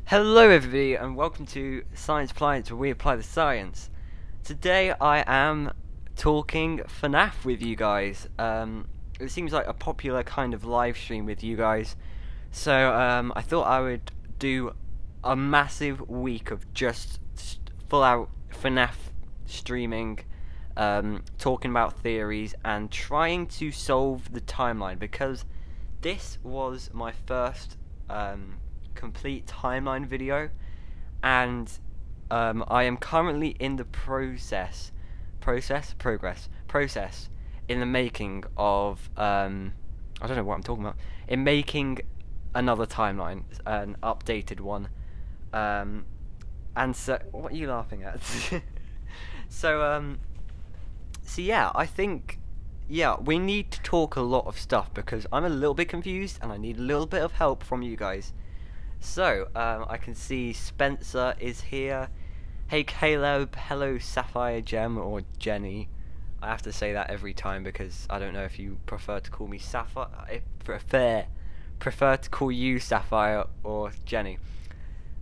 Hello everybody and welcome to Science Appliance, where we apply the science. Today I am talking FNAF with you guys. It seems like a popular kind of live stream with you guys. So I thought I would do a massive week of just full out FNAF streaming, talking about theories and trying to solve the timeline, because this was my first complete timeline video, and I am currently in the progress in the making of I don't know what I'm talking about, in making another timeline, an updated one, and so what are you laughing at? so yeah, I think we need to talk a lot of stuff because I'm a little bit confused and I need a little bit of help from you guys. So, I can see Spencer is here. Hey Caleb, hello Sapphire Gem or Jenny. I have to say that every time because I don't know if you prefer to call me Sapphire. I prefer to call you Sapphire or Jenny.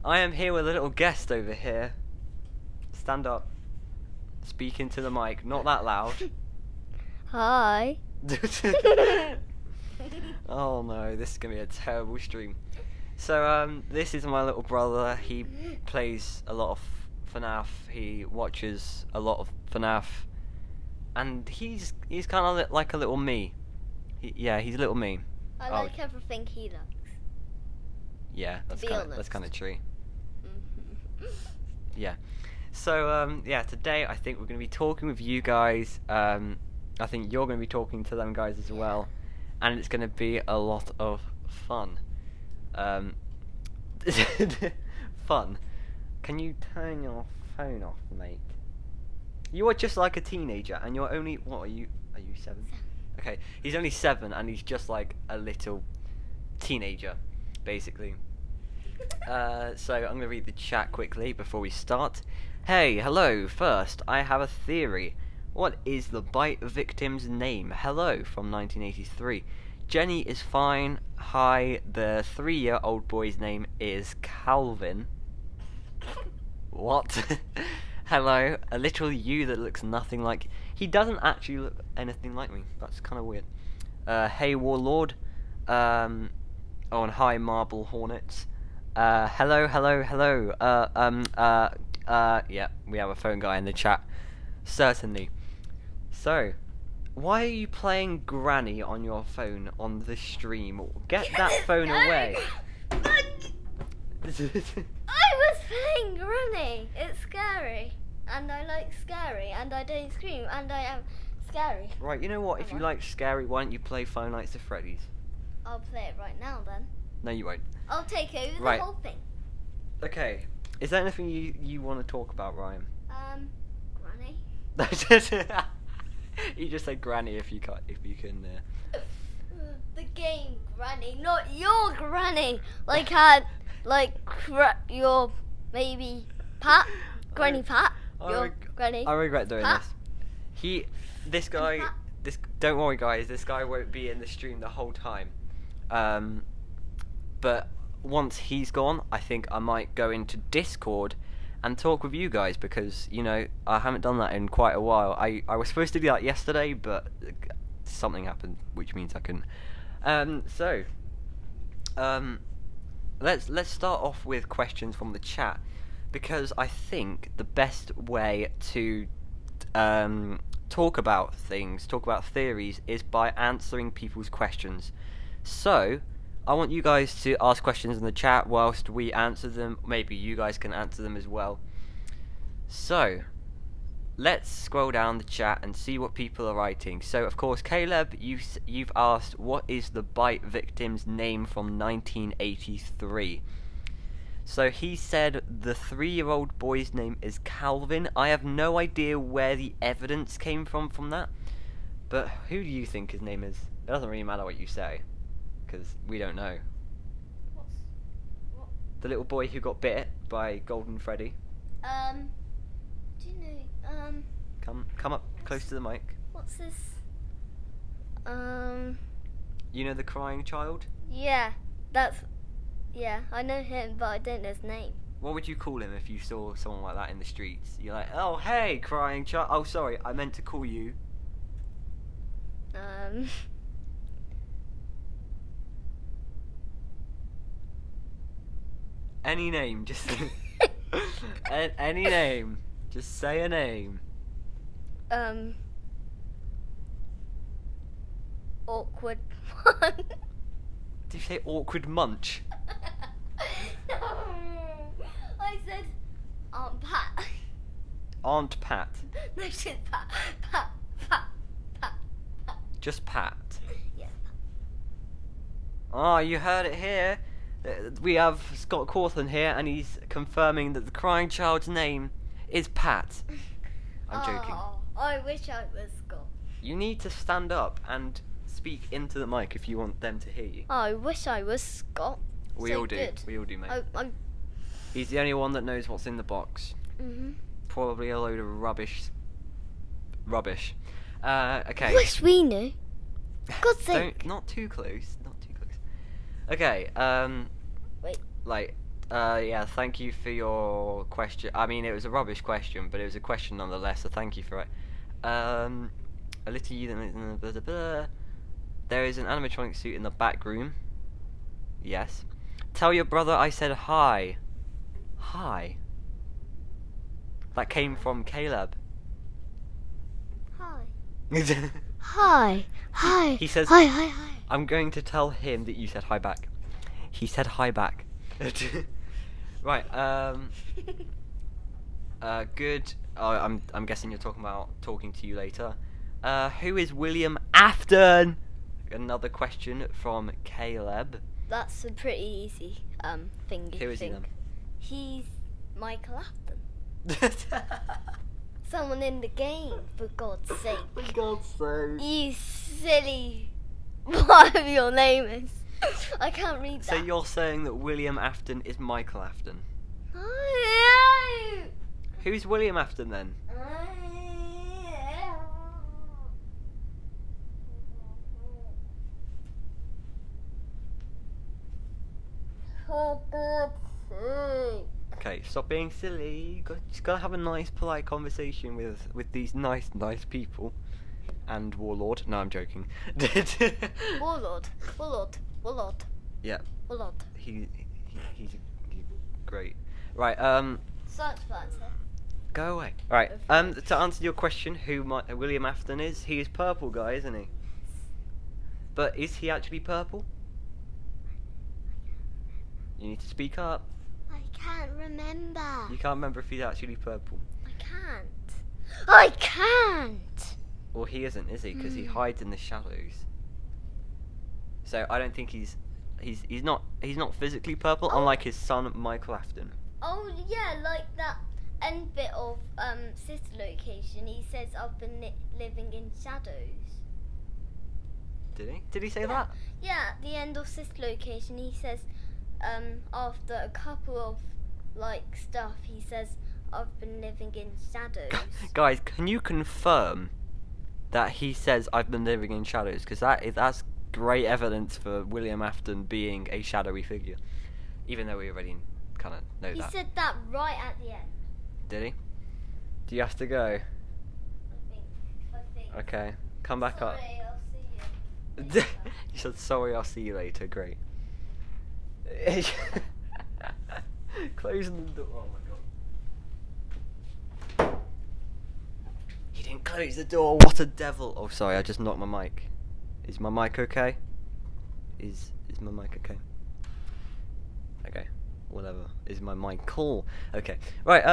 I am here with a little guest over here. Stand up. Speak into the mic, not that loud. Hi. Oh no, this is gonna be a terrible stream. So this is my little brother. He plays a lot of FNAF. He watches a lot of FNAF, and he's kind of like a little me. He's a little me. I like everything he looks. Yeah, that's kind of true. Yeah. So today I think we're going to be talking with you guys. I think you're going to be talking to them guys as well, and it's going to be a lot of fun. Fun. Can you turn your phone off, mate? You are just like a teenager, and you're only, what are you? Are you 7? Okay, he's only 7, and he's just like a little teenager, basically. So I'm gonna read the chat quickly before we start. Hey, hello. First, I have a theory. What is the bite victim's name? Hello from 1983. Jenny is fine. Hi, the 3-year-old boy's name is Calvin. What? Hello, a little you that looks nothing like... He doesn't actually look anything like me. That's kind of weird. Hey, Warlord. Oh, and hi, Marble Hornets. Hello. Yeah, we have a phone guy in the chat. Certainly. So... why are you playing Granny on your phone on the stream? Get that phone away. I was playing Granny. It's scary. And I like scary. And I don't scream. And I am scary. Right, you know what? If you like scary, why don't you play Five Nights at Freddy's? I'll play it right now then. No, you won't. I'll take over Right. the whole thing. Okay. Is there anything you want to talk about, Ryan? Granny. You just said Granny if you can. The game Granny, not your Granny. Your maybe Pat, Granny Pat. Granny. I regret doing Pat. this. Don't worry, guys. This guy won't be in the stream the whole time. But once he's gone, I think I might go into Discord and talk with you guys, because I haven't done that in quite a while. I was supposed to do that yesterday, but something happened, which means I couldn't. Let's start off with questions from the chat, because I think the best way to talk about theories, is by answering people's questions. So I want you guys to ask questions in the chat whilst we answer them. Maybe you guys can answer them as well. So, let's scroll down the chat and see what people are writing. So, of course, Caleb, you've asked, what is the bite victim's name from 1983? So, he said the 3-year-old boy's name is Calvin. I have no idea where the evidence came from that. But who do you think his name is? It doesn't really matter what you say, because we don't know. What? The little boy who got bit by Golden Freddy. Do you know? Come up close to the mic. What's this? You know the crying child? Yeah, that's Yeah, I know him, but I don't know his name. What would you call him if you saw someone like that in the streets? You're like, oh hey, crying child. Oh sorry, I meant to call you. Any name, just any name. Just say a name. Awkward one. Did you say awkward munch? No, I said Aunt Pat. Aunt Pat. No, she's Pat. Pat. Pat. Pat. Pat. Just Pat. Yes. Oh, you heard it here. We have Scott Cawthon here, and he's confirming that the crying child's name is Pat. I'm joking. I wish I was Scott. You need to stand up and speak into the mic if you want them to hear you. I wish I was Scott. We all do. Good. We all do, mate. I'm He's the only one that knows what's in the box. Probably a load of rubbish. Rubbish. Okay. Wish we knew. God's sake. Not too close. Not too close. Okay. Wait. Yeah. Thank you for your question. I mean, it was a rubbish question, but it was a question nonetheless. So thank you for it. A little. There is an animatronic suit in the back room. Yes. Tell your brother I said hi. Hi. That came from Caleb. Hi. Hi. Hi. He says, hi. I'm going to tell him that you said hi back. He said hi back. Right, good. Oh, I'm guessing you're talking to you later. Who is William Afton? Another question from Caleb. That's a pretty easy thing. Who is he then? He's Michael Afton. Someone in the game, for God's sake. For God's sake. You silly whatever your name is. I can't read that. So you're saying that William Afton is Michael Afton? No. Who's William Afton then? For God's sake. Okay, stop being silly. You just gotta have a nice, polite conversation with these nice people. And Warlord. No, I'm joking. Warlord. Yeah. Warlord. He's great. Right. Science plans here. Go away. Right. To answer your question, who William Afton is? He is purple guy, isn't he? But is he actually purple? You need to speak up. I can't remember. You can't remember if he's actually purple. I can't. Well, he isn't, is he? Because he hides in the shadows. So I don't think he's not physically purple, unlike his son Michael Afton. Oh yeah, like that end bit of sister location. He says I've been living in shadows. Did he? Did he say that? Yeah, at the end of sister location, he says after a couple of stuff, he says I've been living in shadows. Guys, can you confirm that he says I've been living in shadows? Because that's great evidence for William Afton being a shadowy figure, even though we already kind of know that. He said that right at the end. Did he? Do you have to go? I think. Okay, come back up. Sorry, I'll see you. You said sorry, I'll see you later. Great. Closing the door. Oh my god. He didn't close the door. What a devil. Oh, sorry, I just knocked my mic. Is my mic okay? Is my mic okay? Okay, whatever. Is my mic cool? Okay. Right,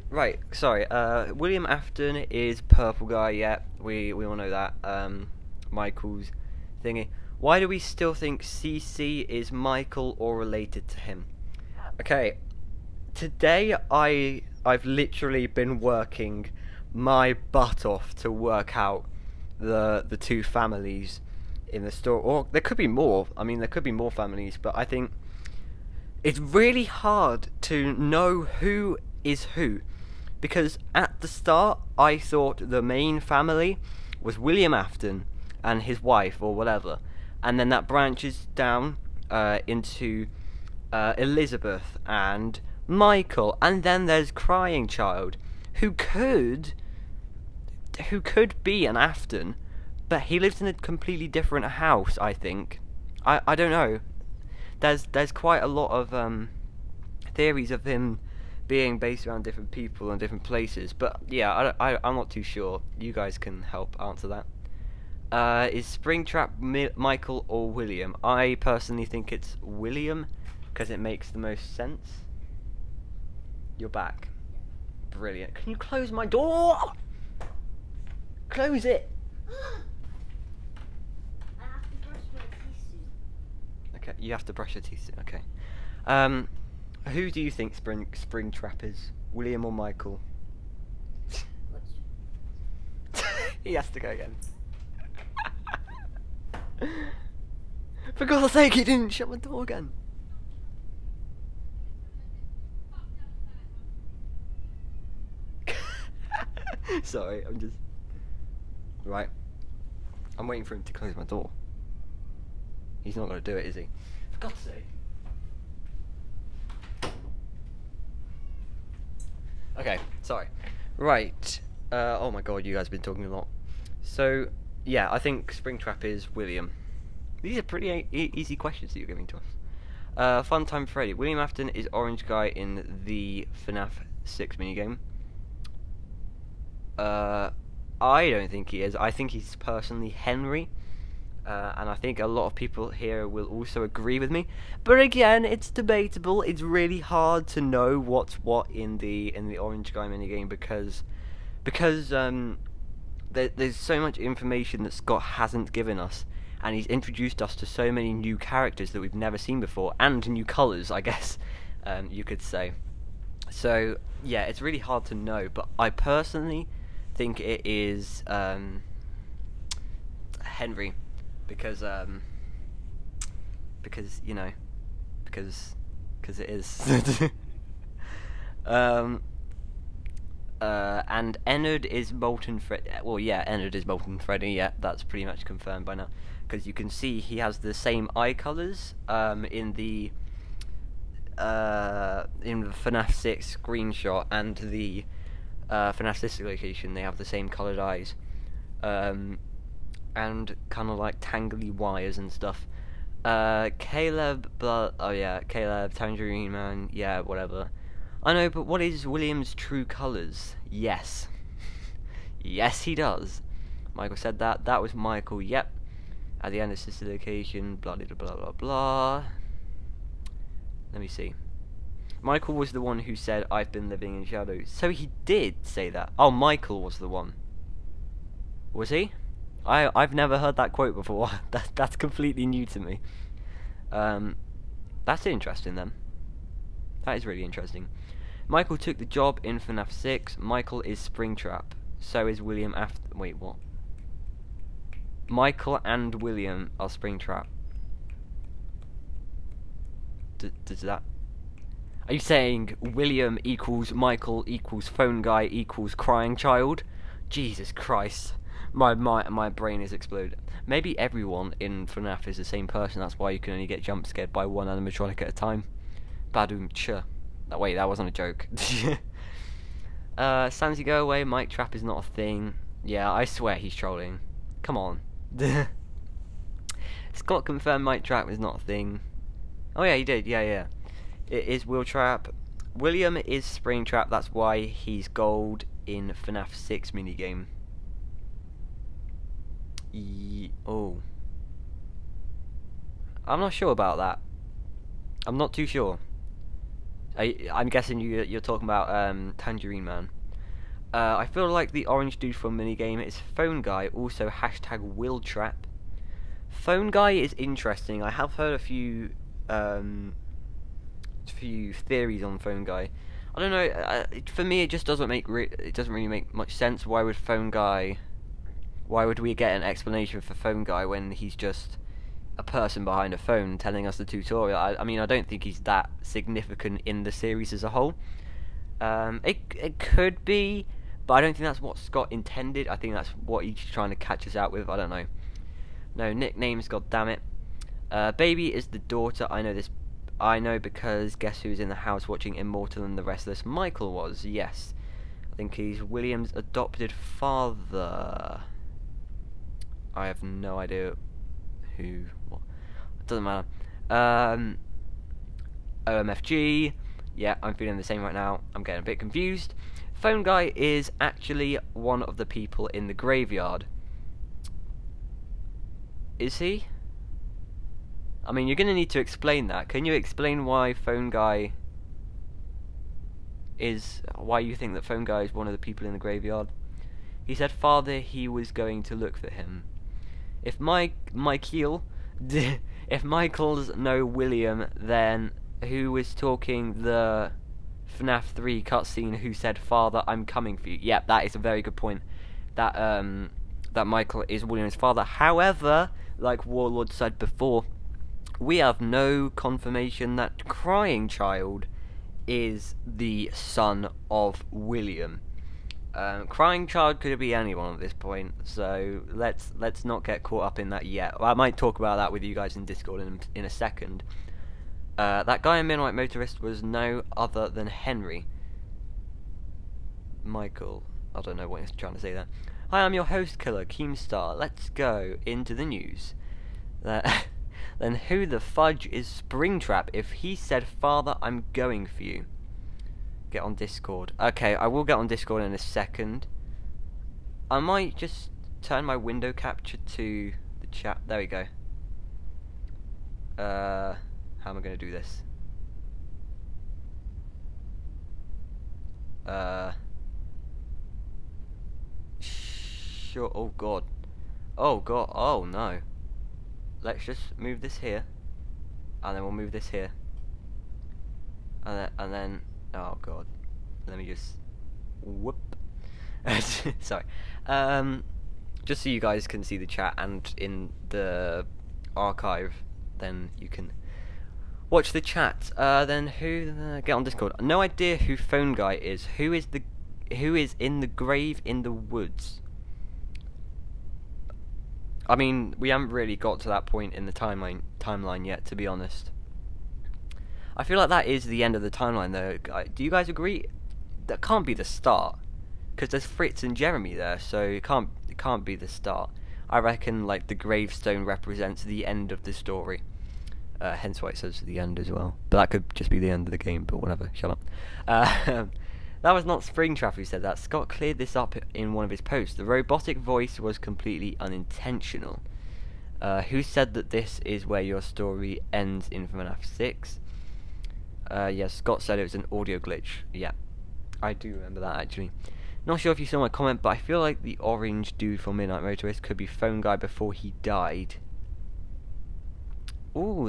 right, sorry. William Afton is purple guy, yeah. We all know that. Michael's thingy. Why do we still think CC is Michael or related to him? Okay. Today I've literally been working my butt off to work out the two families in the story, or there could be more. I mean, there could be more families, but I think it's really hard to know who is who, because at the start I thought the main family was William Afton and his wife or whatever, and then that branches down into Elizabeth and Michael, and then there's Crying Child, who could be an Afton, but he lives in a completely different house. I think. I don't know. There's quite a lot of theories of him being based around different people and different places, but yeah, I'm not too sure. You guys can help answer that. Is Springtrap Michael or William? I personally think it's William, because it makes the most sense. You're back. Brilliant. Can you close my door? Close it! I have to brush my teeth soon. Okay, you have to brush your teeth soon. Okay. Who do you think Springtrap is? William or Michael? He has to go again. For God's sake, he didn't shut my door again. Sorry, I'm just... Right. I'm waiting for him to close my door. He's not going to do it, is he? For God's sake. Okay, sorry. Right. Oh my god, you guys have been talking a lot. So, yeah, I think Springtrap is William. These are pretty easy questions that you're giving to us. Fun Time Freddy. William Afton is Orange Guy in the FNAF 6 minigame. I don't think he is. I think he's personally Henry. And I think a lot of people here will also agree with me. But again, it's debatable. It's really hard to know what's what in the Orange Guy minigame because there's so much information that Scott hasn't given us, and he's introduced us to so many new characters that we've never seen before, and new colours, I guess you could say. So yeah, it's really hard to know. But I personally think it is Henry. Because you know, because it is. And Ennard is Molten Freddy. Well, yeah, Ennard is Molten Freddy. Yeah, that's pretty much confirmed by now. Because you can see he has the same eye colours in the FNAF 6 screenshot and the FNAF 6 location. They have the same coloured eyes. And kind of like tangly wires and stuff. Caleb, oh yeah, Caleb, Tangerine Man, yeah, whatever. I know, but what is William's true colours? Yes. Yes, he does. Michael said that. That was Michael, yep. At the end of sister location, blah, blah, blah, blah, blah. Let me see. Michael was the one who said, I've been living in shadows. So he did say that. Oh, Michael was the one. Was he? I've never heard that quote before. That's completely new to me. That's interesting then. That is really interesting. Michael took the job in FNAF 6. Michael is Springtrap. So is William after... Wait, what? Michael and William are Springtrap. Does that... Are you saying William equals Michael equals Phone Guy equals Crying Child? Jesus Christ. My brain is exploded. Maybe everyone in FNAF is the same person. That's why you can only get jump scared by one animatronic at a time. Badoom cha. Wait, that wasn't a joke. Samsy, go away. Mike Trap is not a thing. Yeah, I swear he's trolling. Come on. Scott confirmed Mike Trap is not a thing. Oh yeah, he did. Yeah. It is Will Trap. William is Springtrap. That's why he's gold in FNAF 6 minigame. Oh. I'm not sure about that. I'm not too sure. I'm guessing you're talking about Tangerine Man. I feel like the orange dude from minigame is Phone Guy, also hashtag WillTrap. Phone Guy is interesting. I have heard a few theories on Phone Guy. I don't know. For me, it just doesn't it doesn't really make much sense. Why would Phone Guy? Why would we get an explanation for Phone Guy when he's just a person behind a phone telling us the tutorial? I mean, I don't think he's that significant in the series as a whole. It could be, but I don't think that's what Scott intended. I think that's what he's trying to catch us out with. I don't know. No nicknames, god damn it. Baby is the daughter. I know this. I know because guess who's in the house watching Immortal and the Restless? Michael was. Yes. I think he's William's adopted father. I have no idea who. What? It doesn't matter. OMFG. Yeah, I'm feeling the same right now. I'm getting a bit confused. Phone guy is actually one of the people in the graveyard. Is he? I mean, you're going to need to explain that. Can you explain why phone guy is... why you think that phone guy is one of the people in the graveyard? He said father he was going to look for him. If Michael's no William, then who was talking the FNAF 3 cutscene who said father I'm coming for you? Yep, that is a very good point. That that Michael is William's father. However, like Warlord said before, we have no confirmation that Crying Child is the son of William. Crying Child could be anyone at this point, so let's not get caught up in that yet. I might talk about that with you guys in Discord in a second. That guy in Midnight Motorist was no other than Henry. Michael. I don't know what he's trying to say there. Hi, I'm your host, Killer Keemstar. Let's go into the news. Then who the fudge is Springtrap if he said, Father, I'm going for you? Get on Discord. Okay, I will get on Discord in a second. I might just turn my window capture to the chat. There we go. How am I going to do this? Sure. Oh god. Oh god. Oh no. Let's just move this here, and then we'll move this here, and then oh god, let me just whoop. Sorry. Just so you guys can see the chat, and in the archive, then you can watch the chat. Then who? Get on Discord. No idea who phone guy is. Who is in the grave in the woods? I mean, we haven't really got to that point in the timeline yet, to be honest. I feel like that is the end of the timeline, though. Do you guys agree? That can't be the start, because there's Fritz and Jeremy there, so it can't be the start. I reckon like the gravestone represents the end of the story. Hence why it says the end as well. But that could just be the end of the game. But whatever. Shut up. That was not Springtrap who said that. Scott cleared this up in one of his posts. The robotic voice was completely unintentional. Who said that this is where your story ends in FNAF 6? Yes, Scott said it was an audio glitch. Yeah, I do remember that actually. Not sure if you saw my comment, but I feel like the orange dude from Midnight Motorist could be phone guy before he died. Ooh,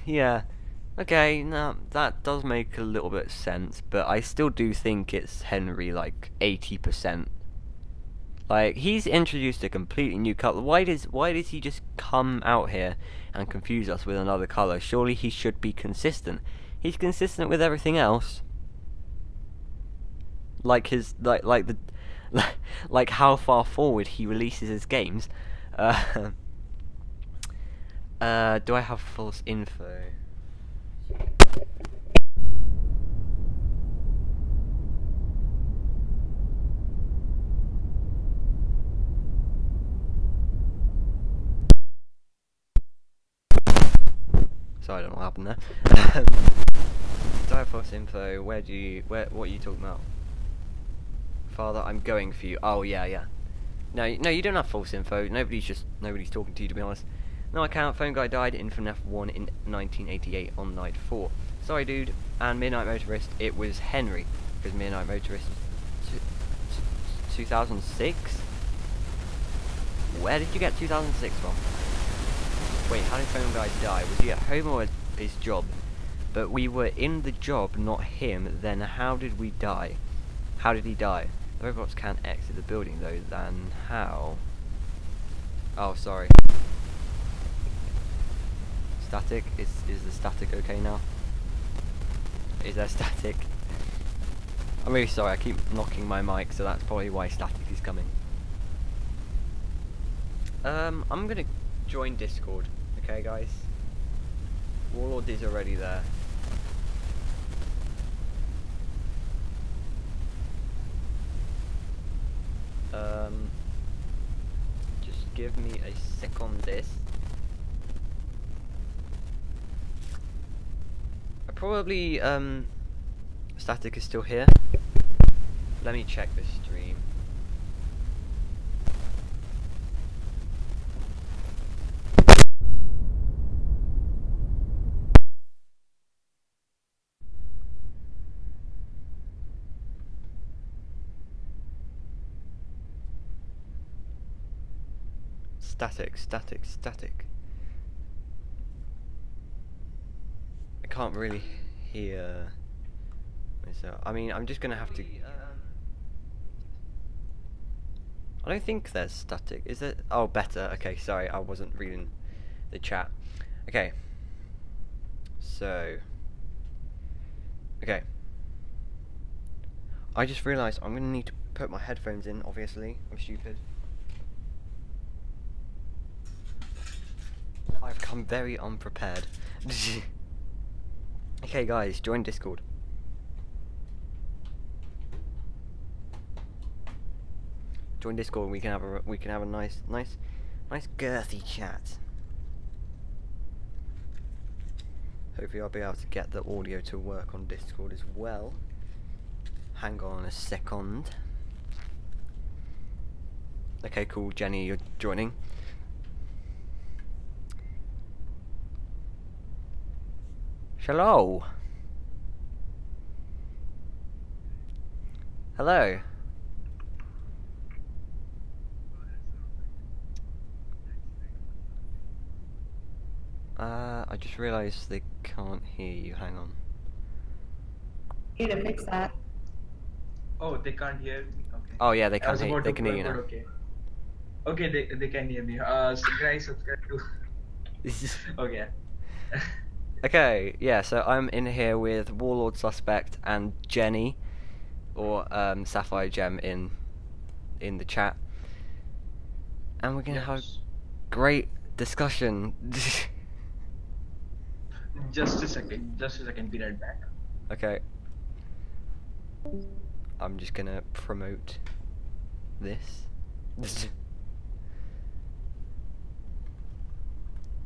yeah. Okay, now that does make a little bit of sense, but I still do think it's Henry, like 80%. Like, he's introduced a completely new colour. Why does he just come out here and confuse us with another colour? Surely he should be consistent. He's consistent with everything else. Like his like how far forward he releases his games. Do I have false info? Sorry, I don't know what happened there. Do I have false info? What are you talking about? Father, I'm going for you. Oh yeah. No, you don't have false info. Nobody's talking to you, to be honest. No account. Phone guy died in FNAF 1 in 1988 on night 4. Sorry, dude. And Midnight Motorist, it was Henry, because Midnight Motorist 2006. Where did you get 2006 from? Wait, how did phone guy die? Was he at home or at his job? But we were in the job, not him. Then how did we die? How did he die? The robots can't exit the building though. Then how? Oh, sorry. Static? Is the static okay now? Is there static? I'm really sorry, I keep knocking my mic, so that's probably why static is coming. I'm gonna join Discord, Okay, guys. Warlord is already there. Just give me a sec on this. Probably, Static is still here. Let me check the stream. Static. I can't really hear myself. I mean, I'm just gonna have to. I don't think there's static. Is it? Oh, better. Okay, sorry, I wasn't reading the chat. Okay. So. Okay. I just realised I'm gonna need to put my headphones in. Obviously, I'm stupid. I've come very unprepared. Okay, guys, join Discord. Join Discord. We can have a nice girthy chat. Hopefully, I'll be able to get the audio to work on Discord as well. Hang on a second. Okay, cool. Jenny, you're joining. Hello. Hello. I just realised they can't hear you. Hang on. Need to fix that. Oh, they can't hear me. Okay. Oh yeah, they can hear. They can hear you now. Okay. Okay, they can hear me. So guys, subscribe to. Okay. Okay, yeah. So I'm in here with Warlord Suspect and Jenny, or Sapphire Gem in the chat, and we're gonna have a great discussion. Just a second. Be right back. Okay. I'm just gonna promote this.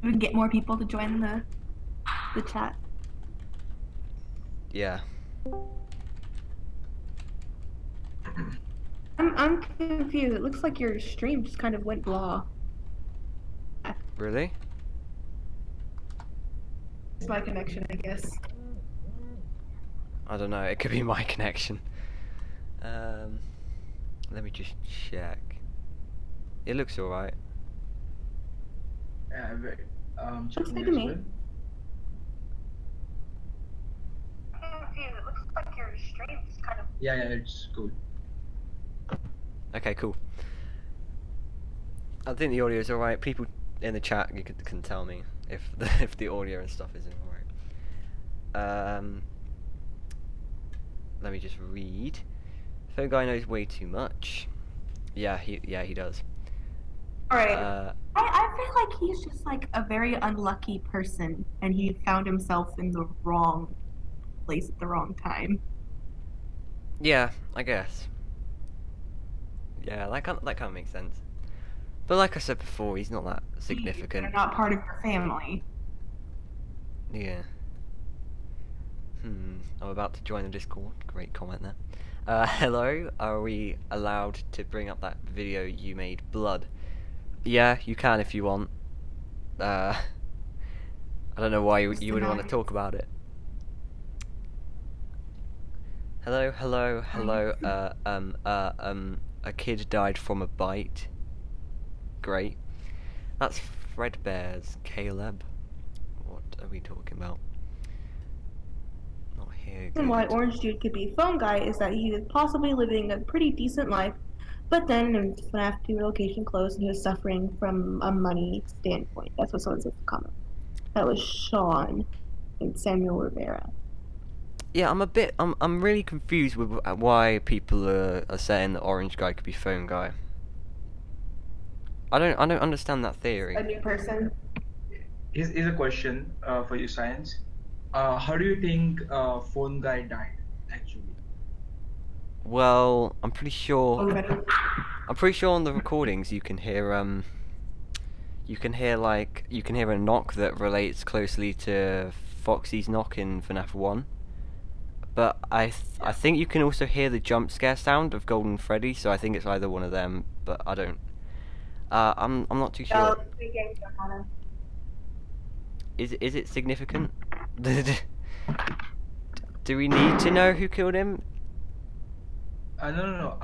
We can get more people to join the chat. Yeah. I'm confused. It looks like your stream just kind of went blah. Really? It's my connection, I guess. I don't know. It could be my connection. Let me just check. It looks alright. Looks good to me. Well. It looks like your stream just kind of. Yeah, it's cool. Okay, cool. I think the audio is alright. People in the chat can tell me if the audio and stuff isn't alright. Let me just read. Phone guy knows way too much. Yeah, he does. Alright. I feel like he's just like a very unlucky person, and he found himself in the wrong place at the wrong time. Yeah, I guess. Yeah, that kind of makes sense. But like I said before, he's not that significant. They're not part of your family. Yeah. I'm about to join the Discord. Great comment there. Hello, are we allowed to bring up that video you made, Blood? Yeah, you can if you want. I don't know why you would want to talk about it. Hello. A kid died from a bite. Great. That's Fredbear's Caleb. What are we talking about? Not here. And why Orange Dude could be phone guy is that he was possibly living a pretty decent life, but then when FNAF 2 relocation closed and he was suffering from a money standpoint. That's what someone said in the comment. That was Sean and Samuel Rivera. Yeah, I'm really confused with why people are saying that Orange Guy could be phone guy. I don't understand that theory. A new person? Here's a question for you, Science. How do you think phone guy died, actually? Well, I'm pretty sure. Oh, better. I'm pretty sure on the recordings you can hear you can hear a knock that relates closely to Foxy's knock in FNAF 1. But I think you can also hear the jump scare sound of Golden Freddy, so I think it's either one of them, but I don't. I'm not too sure. Big game stuff on him. Is it significant? Do we need to know who killed him? No.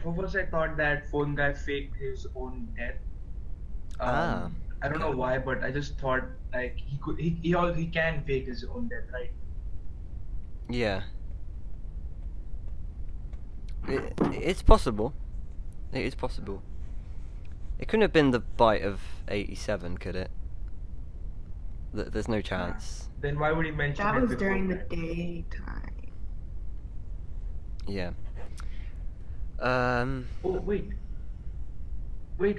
For first I thought that phone guy faked his own death. Ah, I don't know okay. why, but I just thought like he can fake his own death, right? Yeah. It's possible. It is possible. It couldn't have been the bite of 87, could it? There's no chance. Then why would he mention That it was before during the that? daytime. Yeah. Oh wait. We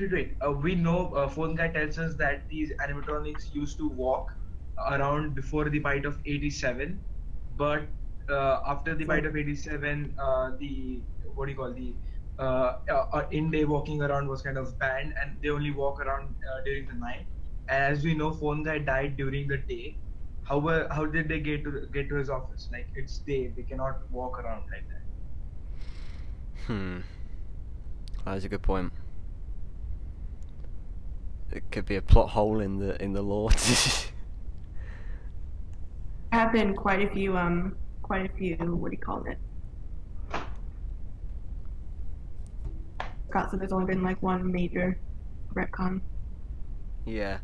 know phone guy tells us that these animatronics used to walk around before the bite of 87, but after the bite of 87, the what do you call in-day walking around was kind of banned, and they only walk around during the night. And as we know, phone guy died during the day. How did they get to his office? Like it's day, they cannot walk around like that. That is a good point. It could be a plot hole in the lore. There have been quite a few, what do you call it? So there's only been like one major retcon. Yeah.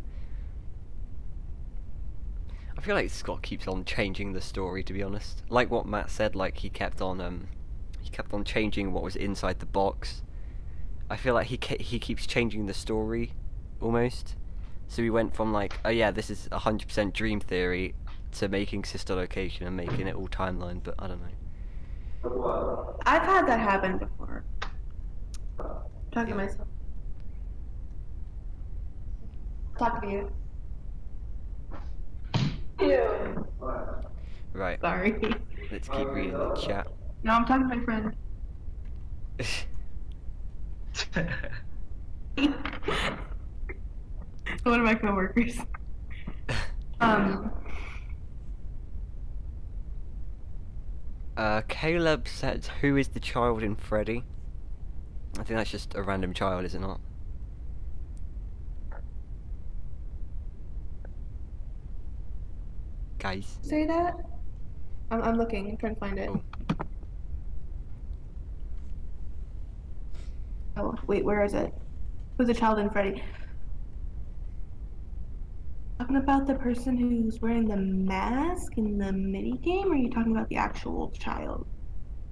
I feel like Scott keeps on changing the story, to be honest. Like what Matt said, like he kept on changing what was inside the box. I feel like he keeps changing the story, almost. So we went from like, oh yeah, this is 100% Dream Theory, to making Sister Location and making it all timeline. But I don't know. I've had that happen before. Talking to Yeah. myself. Talking to you. Ew. Right. Sorry. Let's keep reading the chat. No, I'm talking to my friend. One of my coworkers. Caleb said, "Who is the child in Freddy?" I think that's just a random child, is it not? Guys. Say that? I'm looking. I'm trying to find it. Oh. Oh, wait, where is it? Who's the child in Freddy? Talking about the person who's wearing the mask in the mini game, or are you talking about the actual child?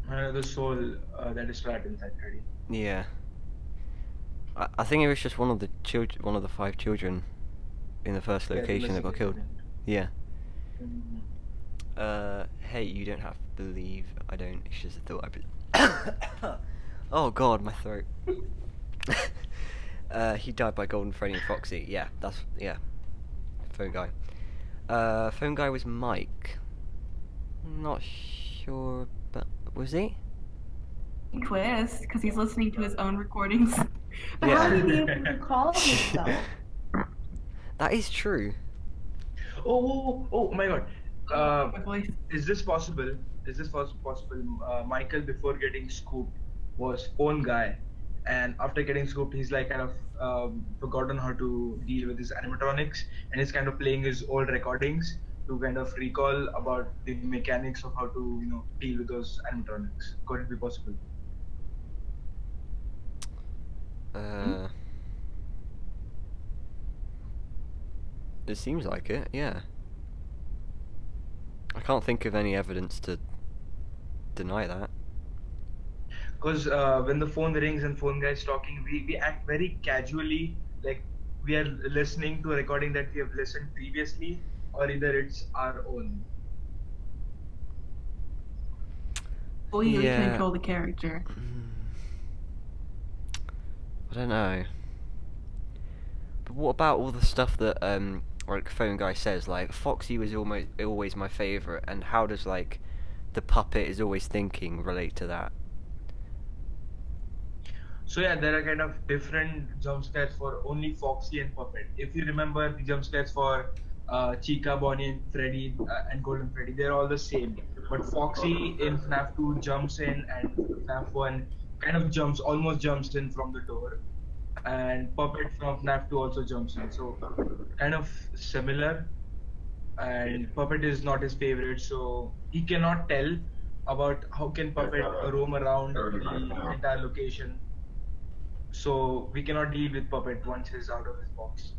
The soul that is trapped inside Freddy. Yeah. I think it was just one of the 5 children in the first Yeah, the location that got killed. missing Yeah. student. Hey, you don't have to believe. I don't. It's just a thought. Oh God, my throat. He died by Golden Freddy and Foxy. Yeah, yeah. Phone guy. Phone guy was Mike. Not sure, but was he? Twist, because he's listening to his own recordings. But Yeah. how would he be able to recall himself? That is true. Oh my God. My voice. Is this possible? Michael, before getting scooped, was phone guy, and after getting scooped, he's like kind of forgotten how to deal with his animatronics, and he's kind of playing his old recordings to kind of recall about the mechanics of how to deal with those animatronics. Could it be possible? It seems like it, yeah. I can't think of any evidence to deny that. Because when the phone rings and phone guy is talking, we act very casually, like we are listening to a recording that we have listened previously, or either it's our own. Fully Yeah. control the character. I don't know. But what about all the stuff that like Phone Guy says, like Foxy was almost always my favorite, and how does like the puppet is always thinking relate to that? So yeah, there are kind of different jump scares for only Foxy and Puppet. If you remember the jump scares for Chica, Bonnie, and Freddy and Golden Freddy, they're all the same. But Foxy in FNAF 2 jumps in, and FNAF 1 kind of almost jumps in from the door, and Puppet from FNAF 2 also jumps in. So kind of similar. And Puppet is not his favorite, so he cannot tell about how can Puppet roam around the entire location, so we cannot deal with Puppet once he's out of his box.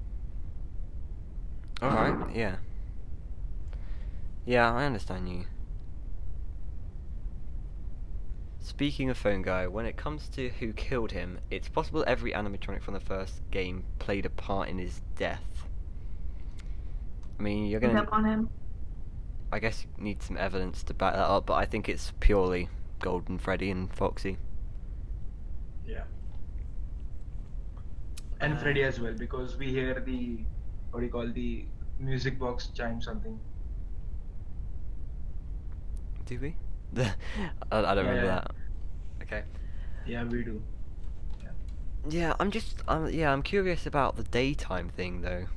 Alright, yeah. Yeah, I understand you. Speaking of Phone Guy, when it comes to who killed him, it's possible every animatronic from the first game played a part in his death. I mean, you're gonna... Up on him. I guess you need some evidence to back that up, but I think it's purely Golden Freddy and Foxy. Yeah. And Freddy as well, because we hear the, what do you call, the music box chime something. Do we? I don't remember Yeah. that. Okay. Yeah, we do. Yeah, I'm curious about the daytime thing though.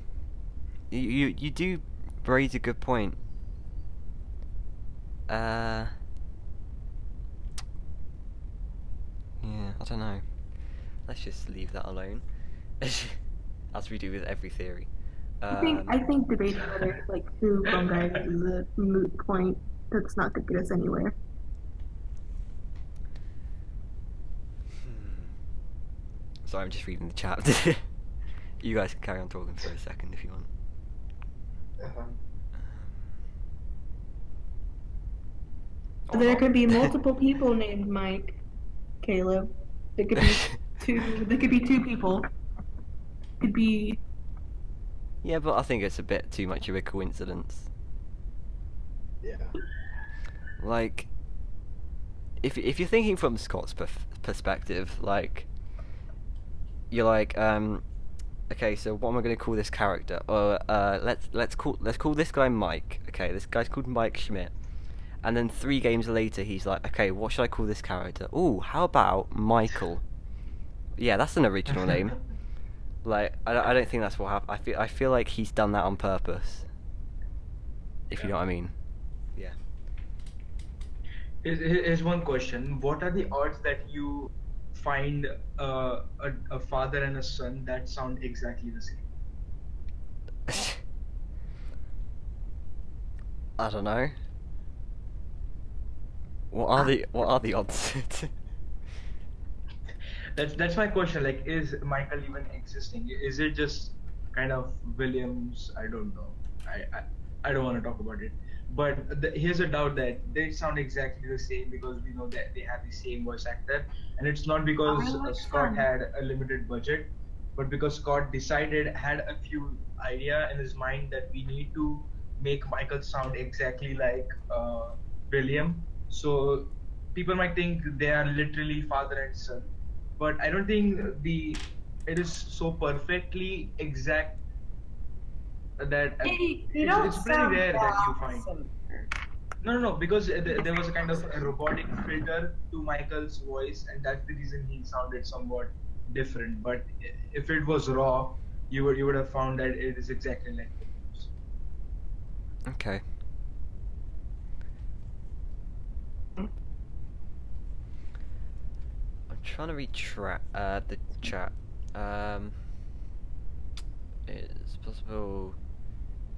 You do raise a good point. Yeah, I don't know. Let's just leave that alone, as we do with every theory. I think debating whether like who Phone Guy is a moot point. That's not going to get us anywhere. Sorry, I'm just reading the chat. You guys can carry on talking for a second if you want. Or There not. could be multiple people named Mike, Caleb. There could be two. There could be two people. Could be. Yeah, but I think it's a bit too much of a coincidence. Yeah. Like, if you're thinking from Scott's perspective, like, you're like, okay, so what am I going to call this character? Or let's call this guy Mike. Okay, this guy's called Mike Schmidt. And then 3 games later, he's like, okay, what should I call this character? Ooh, how about Michael? Yeah, that's an original name. Like, I don't think that's what happened. I feel like he's done that on purpose. If you know what I mean. Yeah. Here's one question. What are the odds that you find a father and a son that sound exactly the same? I don't know. What are the odds? That's my question. Like, is Michael even existing? Is it just kind of Williams? I don't know. I don't want to talk about it. But here's a doubt that they sound exactly the same because we know that they have the same voice actor, and it's not because Scott had a limited budget, but because Scott had a few idea in his mind that we need to make Michael sound exactly like William. So people might think they are literally father and son, but I don't think it is so perfectly exact that it's pretty rare that you find. No, because there was a kind of a robotic filter to Michael's voice, and that's the reason he sounded somewhat different. But if it was raw, you would have found that it is exactly like Williams. Okay. I'm trying to read the chat. It's possible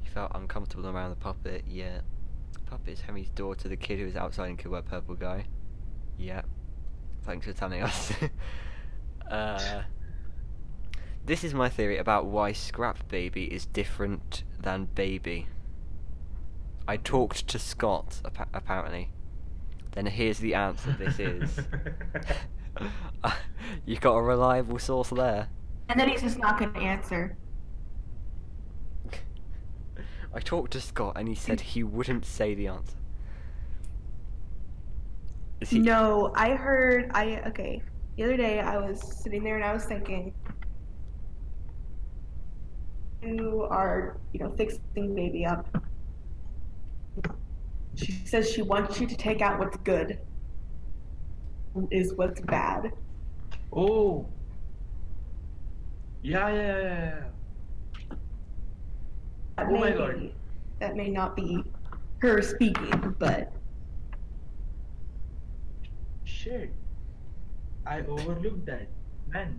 you felt uncomfortable around the puppet. Yeah. Puppet is Henry's daughter, the kid who was outside and killed by Purple Guy. Yeah. Thanks for telling us. This is my theory about why Scrap Baby is different than Baby. I talked to Scott, apparently. Then here's the answer this is. You got a reliable source there. And then he's just not going to answer. I talked to Scott and he said he wouldn't say the answer. Is he... No, okay. The other day I was sitting there and I was thinking, You are, fixing baby up. She says she wants you to take out what's good, is what's bad. Oh, yeah. That Oh my may God. be, that may not be her speaking, but Shit. I overlooked that. Man.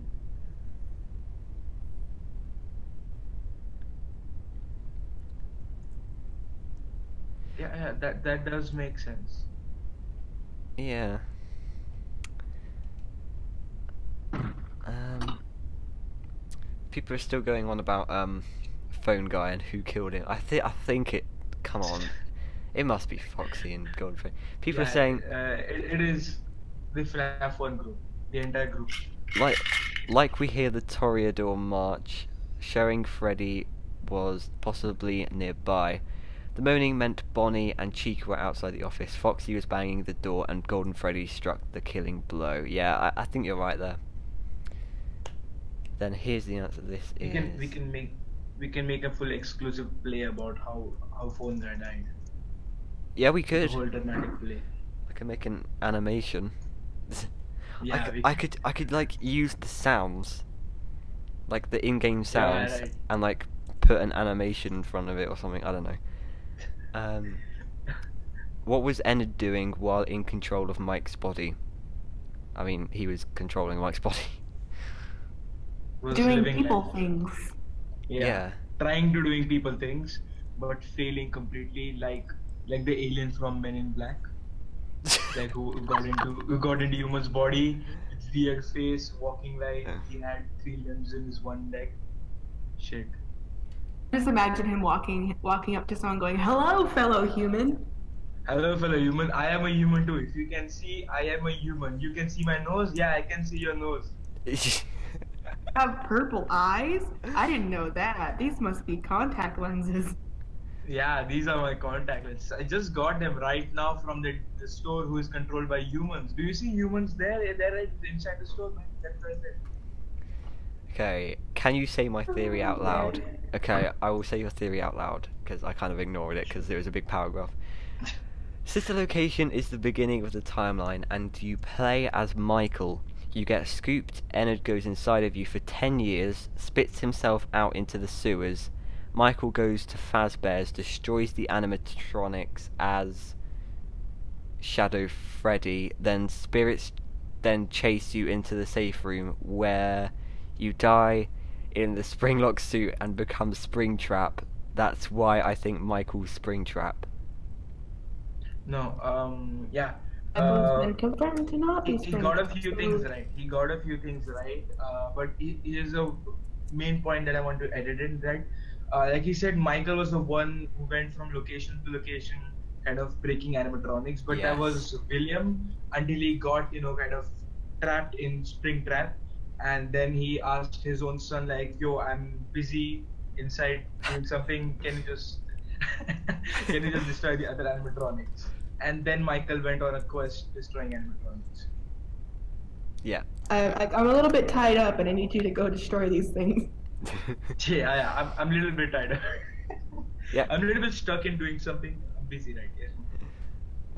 Yeah, that does make sense. Yeah. People are still going on about phone guy and who killed him. I think it. Come on, it must be Foxy and Goldfish. People are Yeah, saying it is the FNAF 1 group, the entire group. like we hear the Toreador march, showing Freddy was possibly nearby. The moaning meant Bonnie and Chica were outside the office. Foxy was banging the door, and Golden Freddy struck the killing blow. Yeah, I think you're right there. Then here's the answer. This We is. can make a full exclusive play about how phone guy died. Yeah, we The could. whole dramatic play. I can make an animation. Yeah, I could like use the sounds, like the in-game sounds, right. and like put an animation in front of it or something. I don't know. What was Ennard doing while in control of Mike's body? I mean, he was controlling Mike's body. Was doing living people life. things. Yeah. Trying to doing people things, but failing completely, like the alien from Men in Black, like who got into human's body, with weird face, walking like he had 3 limbs in his one leg. Shit. Just imagine him walking up to someone going, "Hello, fellow human." Hello, fellow human. I am a human too. If you can see, I am a human. You can see my nose. Yeah, I can see your nose. Have purple eyes? I didn't know that. These must be contact lenses. Yeah, these are my contact lenses. I just got them right now from the store who is controlled by humans. Do you see humans there? They're right inside the store, man. That's right there. Okay, can you say my theory out loud? Okay, I will say your theory out loud, because I kind of ignored it because there was a big paragraph. Sister location is the beginning of the timeline, and you play as Michael. You get scooped, Ennard goes inside of you for 10 years, spits himself out into the sewers. Michael goes to Fazbear's, destroys the animatronics as Shadow Freddy, then spirits then chase you into the safe room where you die in the Springlock suit and become Springtrap. That's why I think Michael's Springtrap. No, yeah. Michael's been confirmed to not be He got a Springtrap. few things right. But here's a main point that I want to edit in, that like he said, Michael was the one who went from location to location, kind of breaking animatronics, but that Yes. was William until he got kind of trapped in Springtrap, and then he asked his own son like, "Yo, I'm busy inside doing something. Can you just destroy the other animatronics?" And then Michael went on a quest destroying animatronics. Yeah. I'm a little bit tied up, and I need you to go destroy these things. Yeah, I'm a little bit tired. Yeah. I'm a little bit stuck in doing something. I'm busy right here.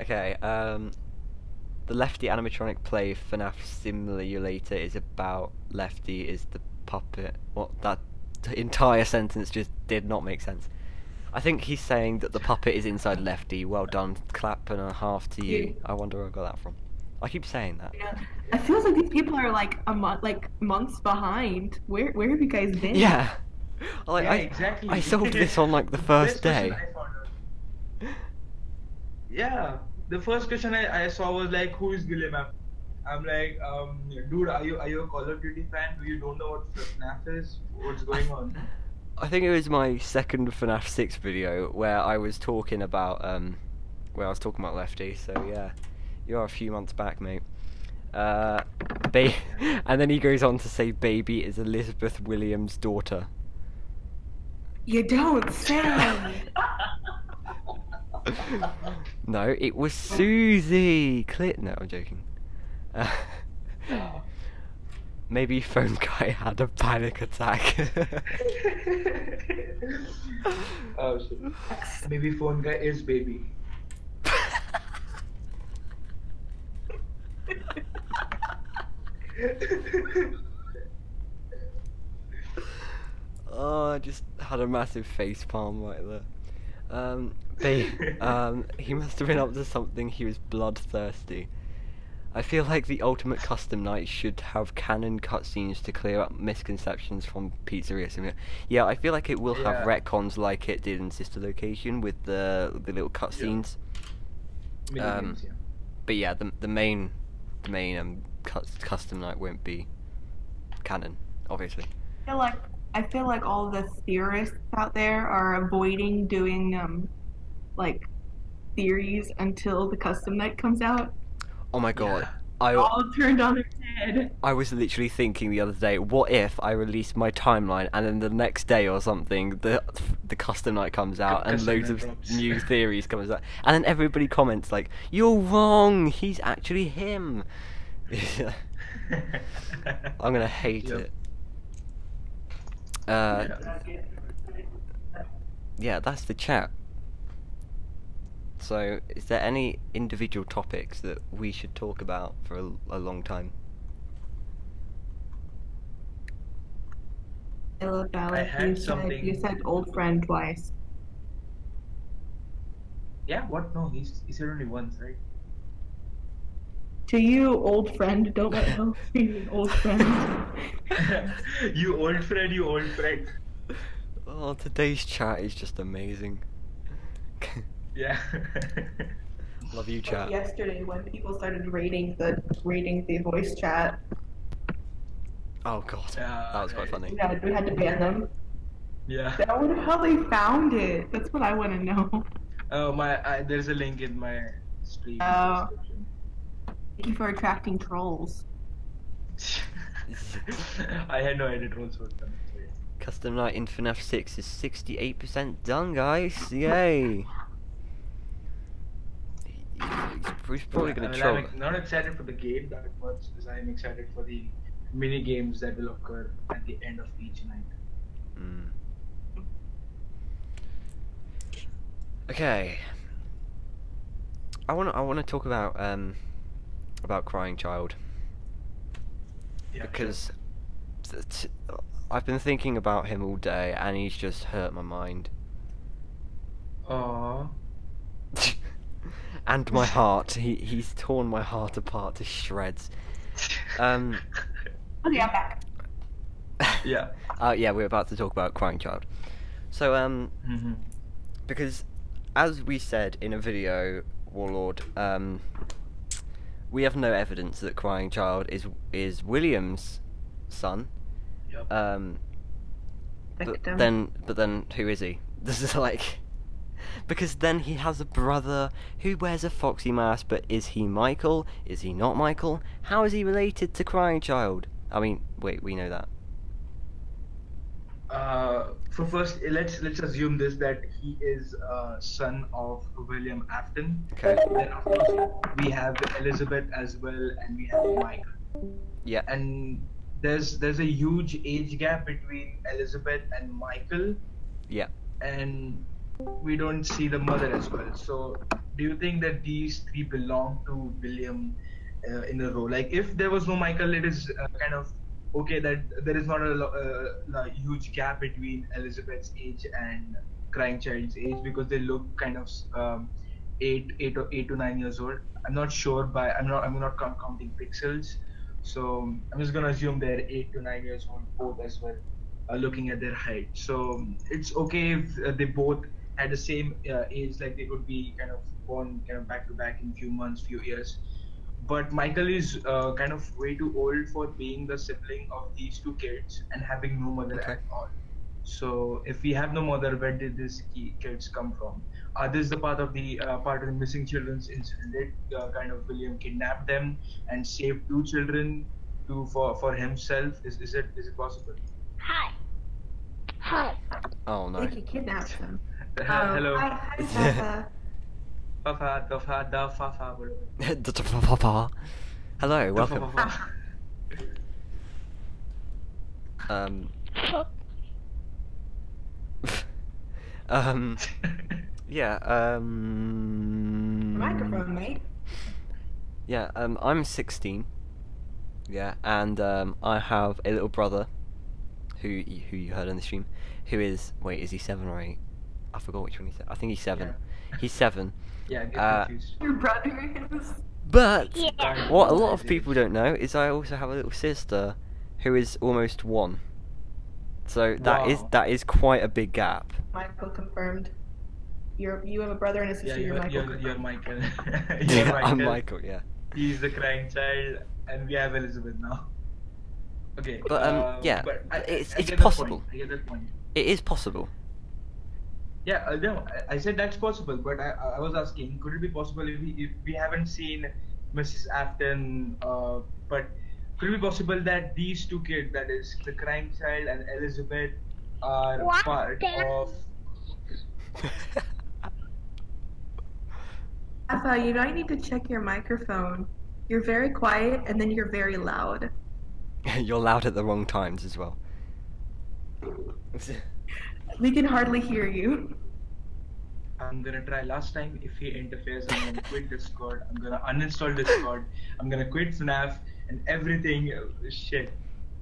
Okay, the Lefty animatronic play FNAF Simulator is about Lefty is the puppet. What? That entire sentence just did not make sense. I think he's saying that the puppet is inside Lefty. Well done. Clap and a half to you. I wonder where I got that from. I keep saying that. Yeah. It feels like these people are like months behind. Where have you guys been? Yeah. Like, Yeah, exactly. I solved this on like the first Best question day. I found out. Yeah, the first question I saw was like, who is William Afton? I'm like, dude, are you a Call of Duty fan? Do you don't know what FNAF is? What's going on? I think it was my second FNAF 6 video where I was talking about Lefty. So yeah, you're a few months back, mate. And then he goes on to say, "Baby is Elizabeth Williams' daughter." You don't say. No, it was Susie. No, I'm joking. Maybe phone guy had a panic attack. Oh shit. Maybe phone guy is baby. Oh, I just had a massive face palm right there. He must have been up to something. He was bloodthirsty. I feel like the Ultimate Custom Night should have canon cutscenes to clear up misconceptions from Pizzeria Simulator. Yeah, I feel like it will have Yeah. retcons like it did in Sister Location with the little cutscenes. Mini games, yeah. But yeah, the main Custom Night won't be canon, obviously. I feel like all the theorists out there are avoiding doing like theories until the custom night comes out. Oh my god. Yeah. All turned on its head. I was literally thinking the other day, what if I released my timeline and then the next day or something, the custom night comes out and Custom loads night of drops. new theories comes out, and then everybody comments like, "You're wrong. He's actually him." I'm gonna hate Yep. it. Yeah. Yeah, that's the chat. So, is there any individual topics that we should talk about for a long time? I love Ballot. had You something- said old friend twice. Yeah, what? No, he said only once, right? To you, old friend, don't let him be an old friend. You old friend, you old friend. Oh, today's chat is just amazing. Yeah. Love you, chat. Yesterday, when people started rating the voice chat, Oh god, that was quite funny. we had to ban them. Yeah. I wonder how they found it. That's what I want to know. Oh there's a link in my stream Oh. description. Thank you for attracting trolls. I had no idea trolls were coming. So yeah. Custom night in FNAF 6 is 68% done, guys. Yay! He's probably gonna troll. I'm not excited for the game that much as I'm excited for the mini games that will occur at the end of each night. Mm. Okay. I wanna talk about Crying Child Yeah, because I've been thinking about him all day and he's just hurt my mind. Aww. And my heart. He's torn my heart apart to shreds. Okay, I'm back. Yeah. Yeah, we're about to talk about Crying Child. So, Mhm. because as we said in a video, Warlord, we have no evidence that Crying Child is William's son. Yep. Victim. But then who is he? This is like, because then he has a brother who wears a foxy mask, but is he Michael? Is he not Michael? How is he related to Crying Child? I mean, wait, we know that. So first, let's assume this, that he is son of William Afton. Okay. Then of course we have Elizabeth as well, and we have Michael. Yeah. And there's a huge age gap between Elizabeth and Michael, Yeah. and we don't see the mother as well. So do you think that these three belong to William in a row? Like if there was no Michael, it is kind of okay that there is not a huge gap between Elizabeth's age and Crying Child's age, because they look kind of 8 to 9 years old. I'm not sure, I'm not counting pixels, so I'm just gonna assume they're 8 to 9 years old both as well, looking at their height. So it's okay if they both had the same age, like they could be kind of born kind of back to back in few months, few years. But Michael is kind of way too old for being the sibling of these two kids and having no mother Okay. at all. So if we have no mother, where did these kids come from? This is the part of the missing children's incident. Kind of William kidnapped them and saved two children for himself. Is it possible? Hi. Hi. Oh no. I think he kidnapped them. Hello. Hi, Papa. Fafa, Dofa, Da, Fafa, whatever. Hello, welcome. Um. um. Yeah. Microphone, mate. Yeah. I'm 16. Yeah, and I have a little brother, who you heard on the stream, who is, wait, is he 7 or 8? I forgot which one he said. I think he's 7. Yeah. He's 7. Yeah, get Uh, confused. Your brother is. But Yeah. what a lot of people don't know is I also have a little sister, who is almost 1. So Wow. that is quite a big gap. Michael confirmed. You have a brother and a sister. Yeah, you're Michael. you're Michael. Yeah, You're I'm Michael. Yeah. He's the crying child, and we have Elizabeth now. Okay. But yeah, but it's I get possible. The point. I get that point. It is possible. Yeah, no, I said that's possible, but I was asking, could it be possible if we haven't seen Mrs. Afton, but could it be possible that these two kids, that is the crying child and Elizabeth, are What part the- of? Alpha, you might need to check your microphone. You're very quiet and then you're very loud. You're loud at the wrong times as well. We can hardly hear you. I'm gonna try. Last time, if he interferes, I'm gonna quit Discord. I'm gonna uninstall Discord. I'm gonna quit FNAF and everything. Shit.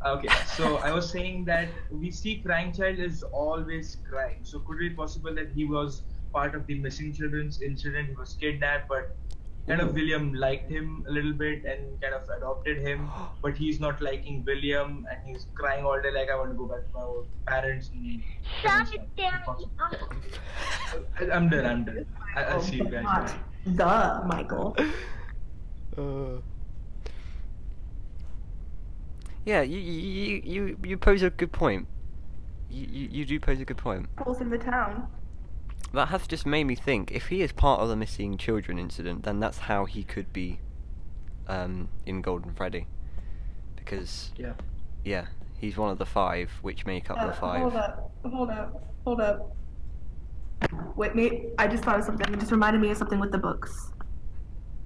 Okay, so I was saying that we see crying child is always crying. So could it be possible that he was part of the missing children's incident? He was kidnapped, but kind of William liked him a little bit and kind of adopted him. But he's not liking William, and he's crying all day like, I want to go back to my old parents. And I'm done. I'll see you guys. Not the Michael. Yeah, you pose a good point. You do pose a good point. Michael's in the town. That has just made me think, if he is part of the missing children incident, then that's how he could be in Golden Freddy. Because, yeah, he's one of the 5, which make up the 5. Hold up. Wait, mate, I just thought of something. It just reminded me of something with the books.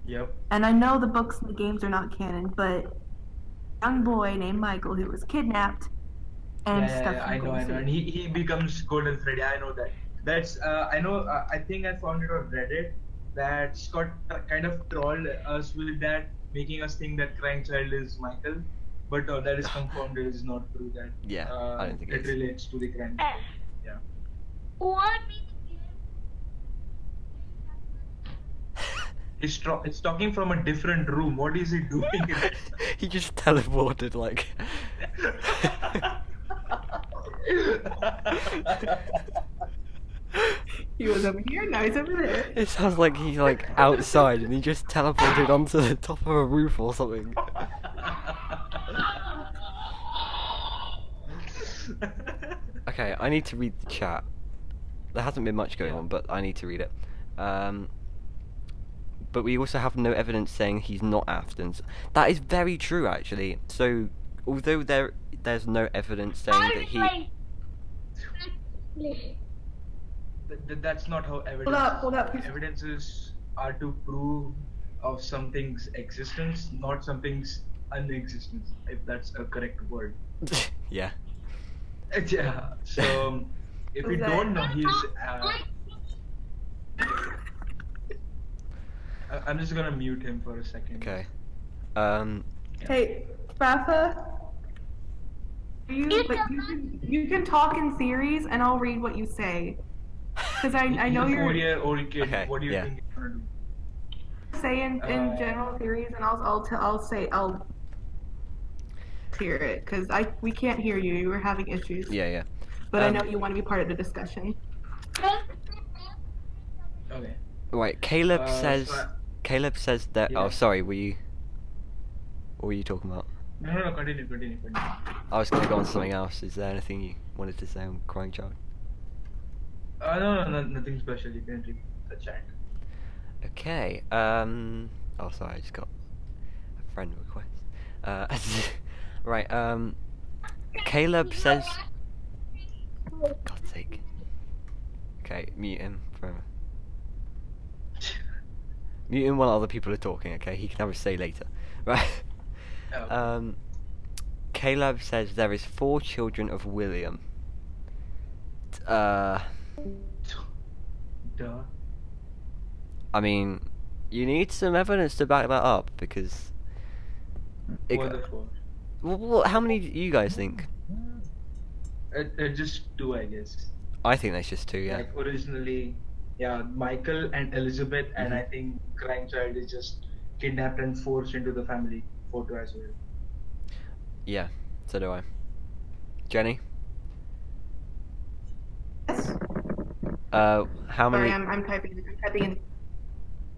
Yep. And I know the books and the games are not canon, but a young boy named Michael who was kidnapped and stuff. Yeah, I know. And he becomes Golden Freddy. I know that. That's I know. I think I found it on Reddit that Scott kind of trolled us with that, making us think that crying child is Michael, but that is confirmed. It is not true. That Yeah, I don't think it it is. relates to the crying child. Yeah. What? It's talking from a different room. What is it doing? He just teleported, like. He was over here, now he's over there. It sounds like he's like outside and he just teleported onto the top of a roof or something. Okay, I need to read the chat. There hasn't been much going on, but I need to read it. But we also have no evidence saying he's not Afton's. That is very true, actually. So, although there's no evidence saying that he... That's not how evidence. Hold up. Evidences are to prove of something's existence, not something's unexistence. If that's a correct word. Yeah. Yeah. So if you Okay. don't know, he's. I'm just gonna mute him for a second. Okay. Hey, Rafa. You can talk in series and I'll read what you say. Because I know He's a you're 4-year-old kid. Okay, What do you yeah. think you're gonna do? say in general theories, and I'll hear it because we can't hear you. You were having issues. Yeah. But I know you want to be part of the discussion. Okay. Right, Caleb so says that... Yeah. Oh, sorry, were you... What were you talking about? No, continue. I was going to go on to something else. Is there anything you wanted to say on Crying Child? No, nothing special. You can read the chat. Okay, oh, sorry, I just got a friend request. Right, Caleb says... God's sake. Okay, mute him forever. Mute him while other people are talking, okay? He can have a say later. Right. Oh. Caleb says there is 4 children of William. Duh. I mean, you need some evidence to back that up because. What the fuck? How many do you guys think? Just 2, I guess. I think there's just 2. Yeah. Like originally, yeah, Michael and Elizabeth, and I think Crying Child is just kidnapped and forced into the family photo as well. Yeah. So do I. Jenny. Yes. How many? Sorry, I'm typing in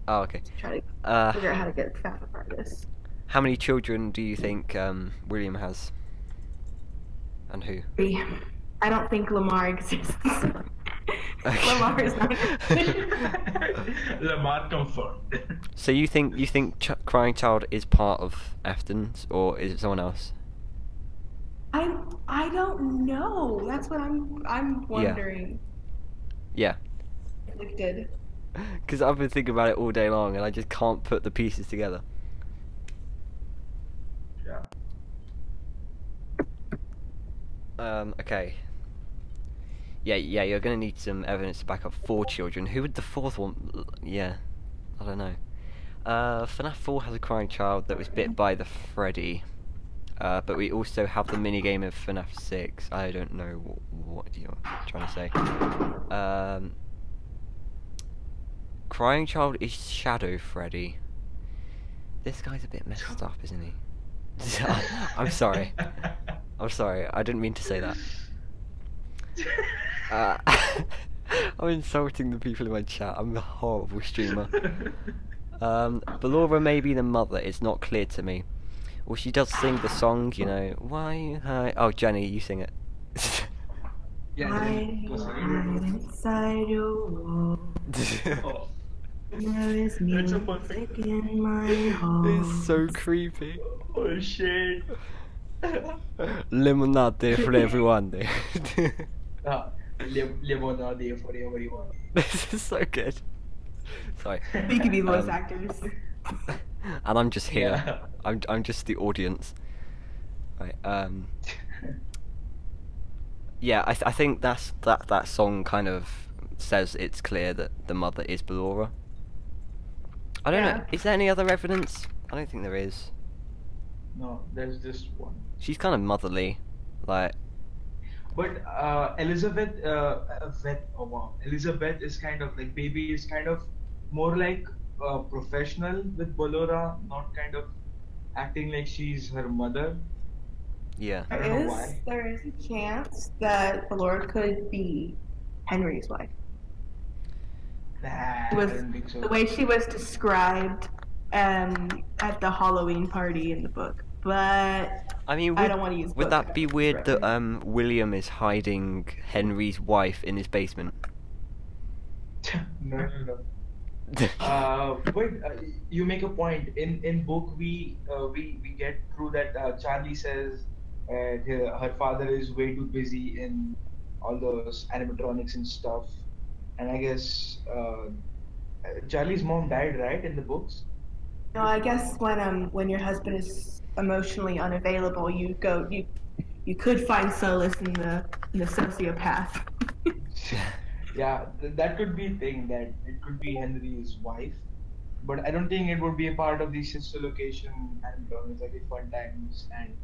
Oh, okay. to try to figure out how to get fast apart of this. How many children do you think William has? And who? 3. I don't think Lamar exists. Lamar is not. Lamar confirmed. So you think Crying Child is part of Afton's, or is it someone else? I don't know. That's what I'm wondering. Yeah. Conflicted. Because I've been thinking about it all day long, and I just can't put the pieces together. Yeah. Okay. Yeah, you're gonna need some evidence to back up 4 children. Who would the 4th one? Yeah, I don't know. FNAF 4 has a crying child that was bit by the Freddy. But we also have the minigame of FNAF 6. I don't know what you're trying to say. Crying child is Shadow Freddy. This guy's a bit messed up, isn't he? I'm sorry. I'm sorry. I didn't mean to say that. I'm insulting the people in my chat. I'm a horrible streamer. Ballora may be the mother. It's not clear to me. Well, she does sing the song, you know. Why? Hi. Oh, Jenny, you sing it. Yeah, I'm inside your wall. Oh. There is That's a music perfect. in my heart. It's so creepy. Oh shit. Lemonade for everyone. Lemonade for everyone. This is so good. Sorry. We could be voice actors. And I'm just here. Yeah. I'm just the audience. Right. Yeah, I think that song kind of says it's clear that the mother is Ballora. I don't know. Is there any other evidence? I don't think there is. No, there's just one. She's kind of motherly, like. But Elizabeth, Elizabeth is kind of like baby is kind of more like professional with Ballora, not kind of acting like she's her mother. Yeah. I don't know why. There is a chance that Ballora could be Henry's wife. Nah, I Was don't think so. the way she was described at the Halloween party in the book, but I mean, I don't want to use. would book that be weird forever. that William is hiding Henry's wife in his basement? No. But you make a point. In book we get through that Charlie says her father is way too busy in all those animatronics and stuff, and I guess Charlie's mom died, right, in the books. No, I guess when your husband is emotionally unavailable, you could find solace in the sociopath. Yeah, that could be a thing, that it could be Henry's wife, but I don't think it would be a part of the sister location animatronics like the fun times, and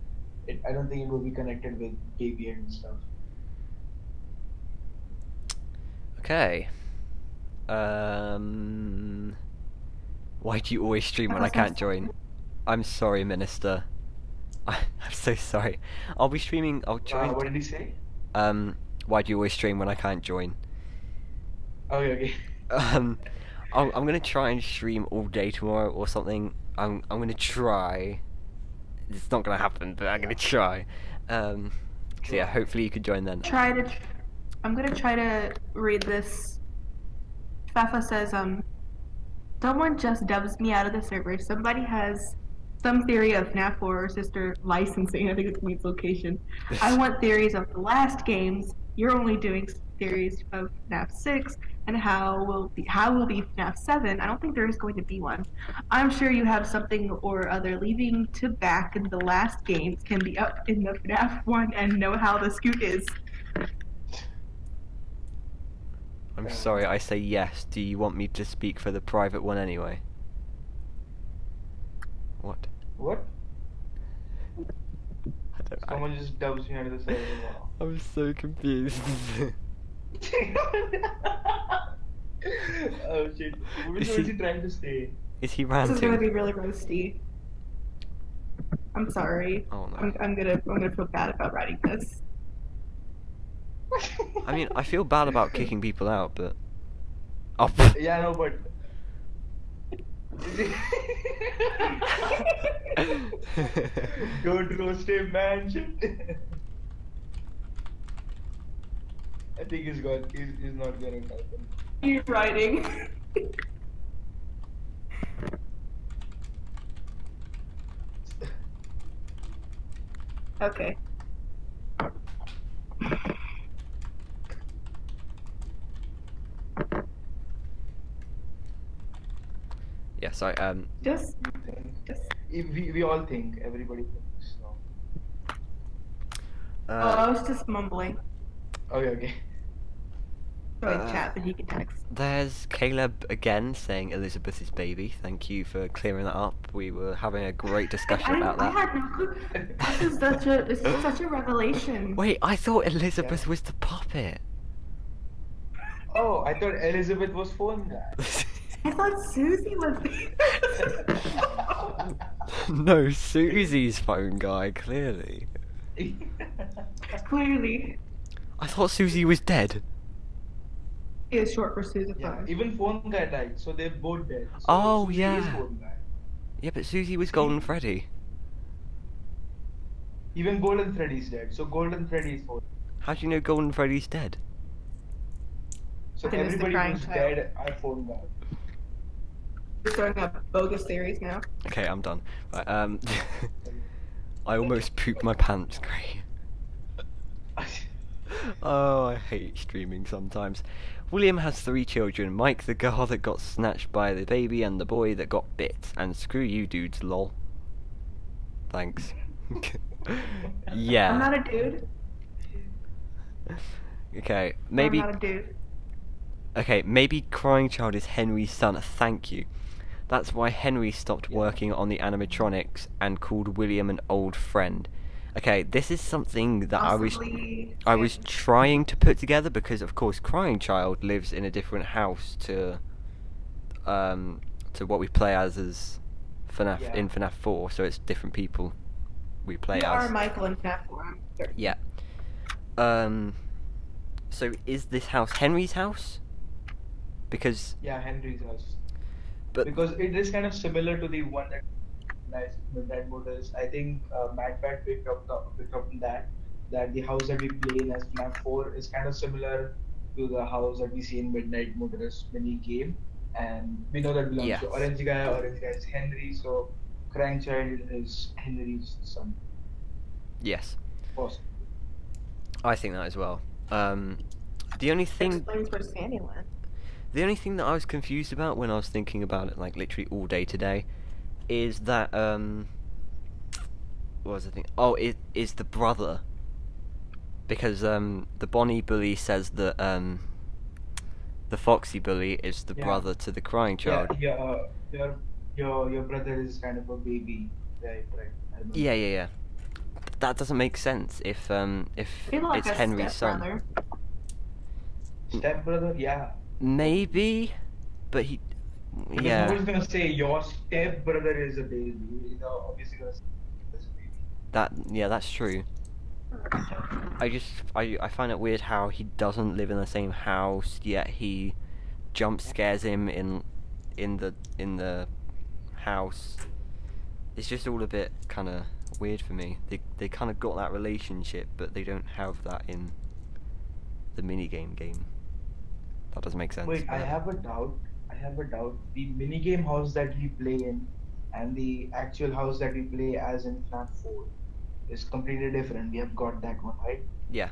I don't think it would be connected with baby and stuff. Okay. Why do you always stream when I can't join? I'm sorry, Minister. I'm so sorry. I'll be streaming. I'll join. What did he say? Why do you always stream when I can't join? Okay. I'm gonna try and stream all day tomorrow or something. I'm gonna try. It's not gonna happen, but I'm gonna try. So yeah, hopefully you could join then. I'm gonna try to read this. Fafa says, someone just dubs me out of the server. Somebody has some theory of FNAF Horror Sister licensing. I think it means location. I want theories of the last games. You're only doing series of FNAF 6 and how will be FNAF 7. I don't think there is going to be one. I'm sure you have something or other leaving to back in the last games can be up in the FNAF 1 and know how the scoot is. I'm sorry, I say yes. Do you want me to speak for the private one anyway? What? What? I don't. Someone just dubs me under the server. Wow. I'm so confused. Oh shit. What is he trying to say? Is he This is gonna ranting? be really roasty. I'm sorry. Oh no. I'm gonna feel bad about writing this. I mean, I feel bad about kicking people out, but. Oh. Yeah, no, but. Don't roast him, man. Shit. I think he's gone. He's not gonna happen. You're writing. Okay. Yeah, sorry. Just We all think. Everybody thinks. So. oh, I was just mumbling. Okay. Showing chat that he can text. There's Caleb again saying Elizabeth's baby. Thank you for clearing that up. We were having a great discussion about I that. had no clue. This is such a revelation. Wait, I thought Elizabeth Yeah. was the puppet. Oh, I thought Elizabeth was phone guy. I thought Susie was. No, Susie's phone guy, clearly. Clearly, I thought Susie was dead. he is short for Susie. Yeah, even phone guy died, so they're both dead. So Oh, Susie yeah. is phone guy. Yeah, but Susie was Golden Freddy. Even Golden Freddy's dead, so Golden Freddy is phone. How do you know Golden Freddy's dead? So Then it's the everybody crying who's child. dead are phone guy. We're starting up bogus theories now. Okay, I'm done. Right, I almost pooped my pants, Gray. Oh, I hate streaming sometimes. William has 3 children. Mike, the girl that got snatched by the baby, and the boy that got bit. And screw you dudes, lol. Thanks. Yeah. I'm not a dude. Okay, maybe... I'm not a dude. Okay, maybe Crying Child is Henry's son. Thank you. That's why Henry stopped working on the animatronics and called William an old friend. Okay, this is something that I was Possibly. trying to put together because, of course, Crying Child lives in a different house to what we play as FNAF Yeah. in FNAF 4. So it's different people we play You as. are Michael and FNAF 4. I'm certain. Yeah. So is this house Henry's house? Because Yeah, Henry's house. but Because it is kind of similar to the one that Midnight Motors. I think MadPat picked up that the house that we play in as FNAF 4 is kind of similar to the house that we see in Midnight Motors mini game, and we know that belongs Yes. to Orange Guy. Orange Guy is Henry, so Crankchild is Henry's son. yes, Possibly. I think that as well. The only thing Explains where Sandy went. The only thing that I was confused about when I was thinking about it, like literally all day today, is that what was the thing? Oh, it is the brother, because the Bonnie bully says that the Foxy bully is the Yeah. brother to the Crying Child. Your brother is kind of a baby, right? I remember. Yeah. That doesn't make sense if I feel like it's a Henry's son. stepbrother. Stepbrother, yeah. Maybe, but he, Because yeah. who's gonna say your stepbrother is a baby? You know, obviously gonna say it's a baby. That's true. I find it weird how he doesn't live in the same house, yet he jump scares him in the house. It's just all a bit kind of weird for me. They kind of got that relationship, but they don't have that in the minigame game. That doesn't make sense. Wait, I but- have a doubt. The minigame house that we play in and the actual house that we play as in FNAF 4 is completely different. We have got that one, right? Yeah.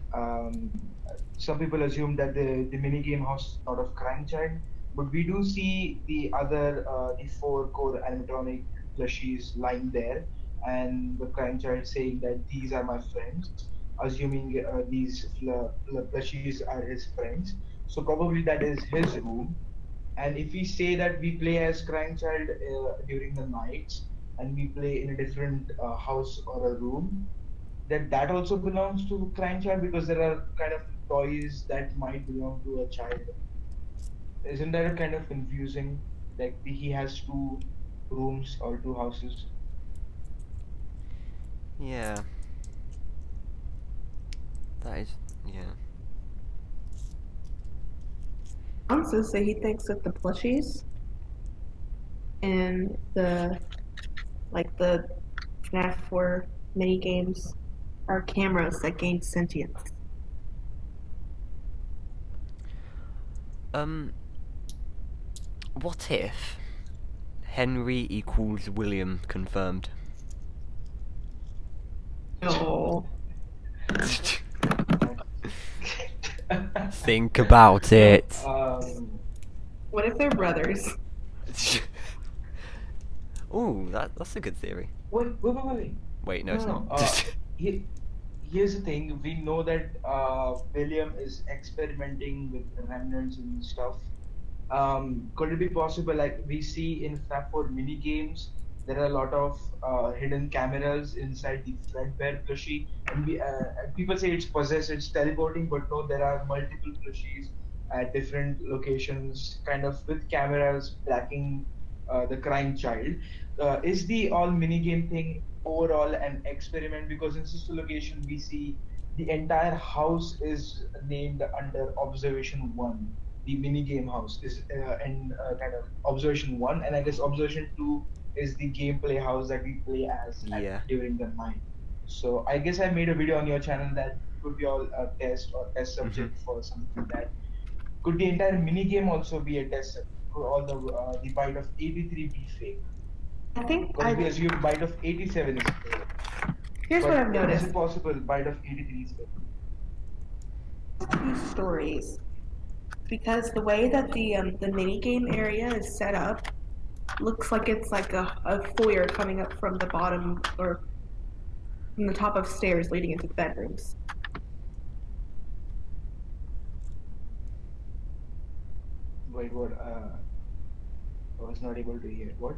some people assume that the mini game house is sort of crying child, but we do see the four core animatronic plushies lying there, and the crying child saying that these are my friends, assuming these plushies are his friends. So probably that is his room. And if we say that we play as crying child during the nights, and we play in a different house or a room, that also belongs to crying child, because there are kind of toys that might belong to a child. Isn't that kind of confusing? Like he has two rooms or two houses. Yeah. That is, yeah. Answer say he thinks that the plushies and the the FNAF 4 mini games are cameras that gain sentience. What if Henry equals William confirmed? No. Think about it. What if they're brothers? Ooh, that's a good theory. Wait. Wait, no, it's No, not. Here's the thing. We know that William is experimenting with remnants and stuff. Could it be possible, like we see in FNAF 4 mini games, there are a lot of hidden cameras inside the Fredbear plushie, and people say it's possessed, it's teleporting, but no, there are multiple plushies at different locations, kind of with cameras tracking the crying child. Is the all mini game thing overall an experiment? Because in sister location we see the entire house is named under observation one. The mini game house is in kind of observation one, and I guess observation two is the gameplay house that we play as Yeah. during the night. So I guess I made a video on your channel that could be all a test or test subject for something like that. Could the entire mini game also be a test subject? Could all the bite of 83 be fake? I think Because we assume bite of 87 is fake. here's what I've Is noticed. it possible bite of 83 is fake? Two stories, because the way that the mini game area is set up looks like it's like a foyer coming up from the bottom or from the top of stairs leading into the bedrooms. Wait, what? I was not able to hear. What?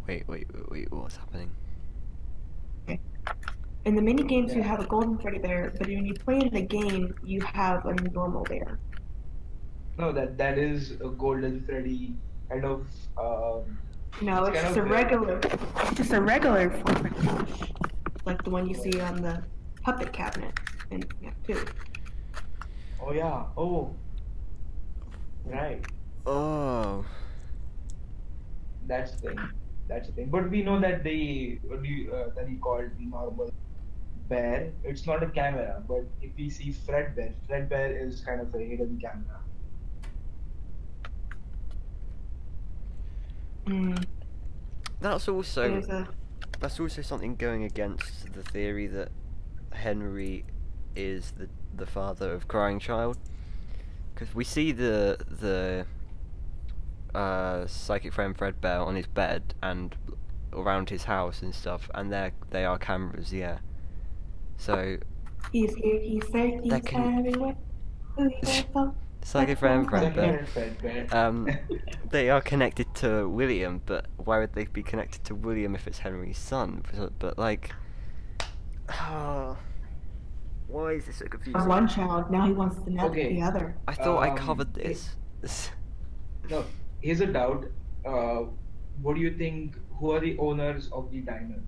Wait, what's happening? Okay. In the mini games, you Yeah. have a golden Freddy bear, but when you play in the game, you have a normal bear. No, that is a golden Freddy kind of. No, it's kind just of a regular. It's just a regular Freddy, like the one you see on the puppet cabinet in FNAF 2. Oh yeah. Oh. Right. Oh. That's the thing. That's the thing. But we know that that he called the normal bear. It's not a camera, but if we see Fredbear is kind of a hidden camera. That's also There's a that's also something going against the theory that Henry is the father of Crying Child, because we see the psychic friend Fredbear on his bed and around his house and stuff, and they are cameras, yeah. So he's here, he's there, he's That can- everywhere. Who you gonna call? psychic friend Fredbear, Fredbear, Fredbear. they are connected to William, but why would they be connected to William if it's Henry's son? But like, why is this so confusing? One child, now he wants to know Okay. the other. I thought I Um, covered this. No, here's a doubt. What do you think? Who are the owners of the diner?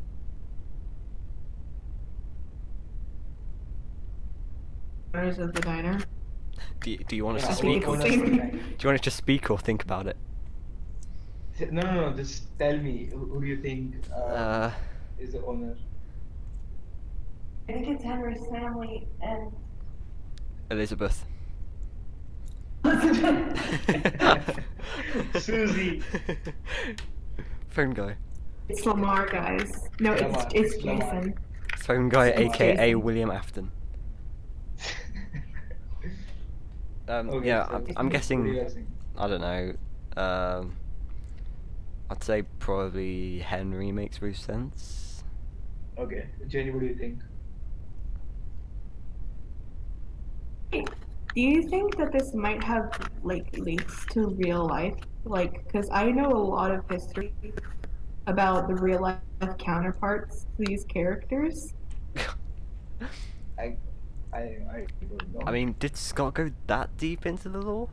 Owners of the diner. Do you want us Yeah, to I speak? think Or, it's do the you same. want us to speak or think about it? No. Just tell me. Who do you think is the owner? I think it's Henry's family and Elizabeth. Susie. Phone guy. It's Lamar, guys. No, Lamar, it's it's Lamar. Jason. Phone guy, It's aka Jason. William Afton. Okay, Yeah, so I'm what are guessing. you guessing? I don't know. I'd say probably Henry makes most sense. Okay, Jenny, what do you think? Do you think that this might have like links to real life? Like, because I know a lot of history about the real life counterparts to these characters. I don't know. I mean, did Scott go that deep into the lore?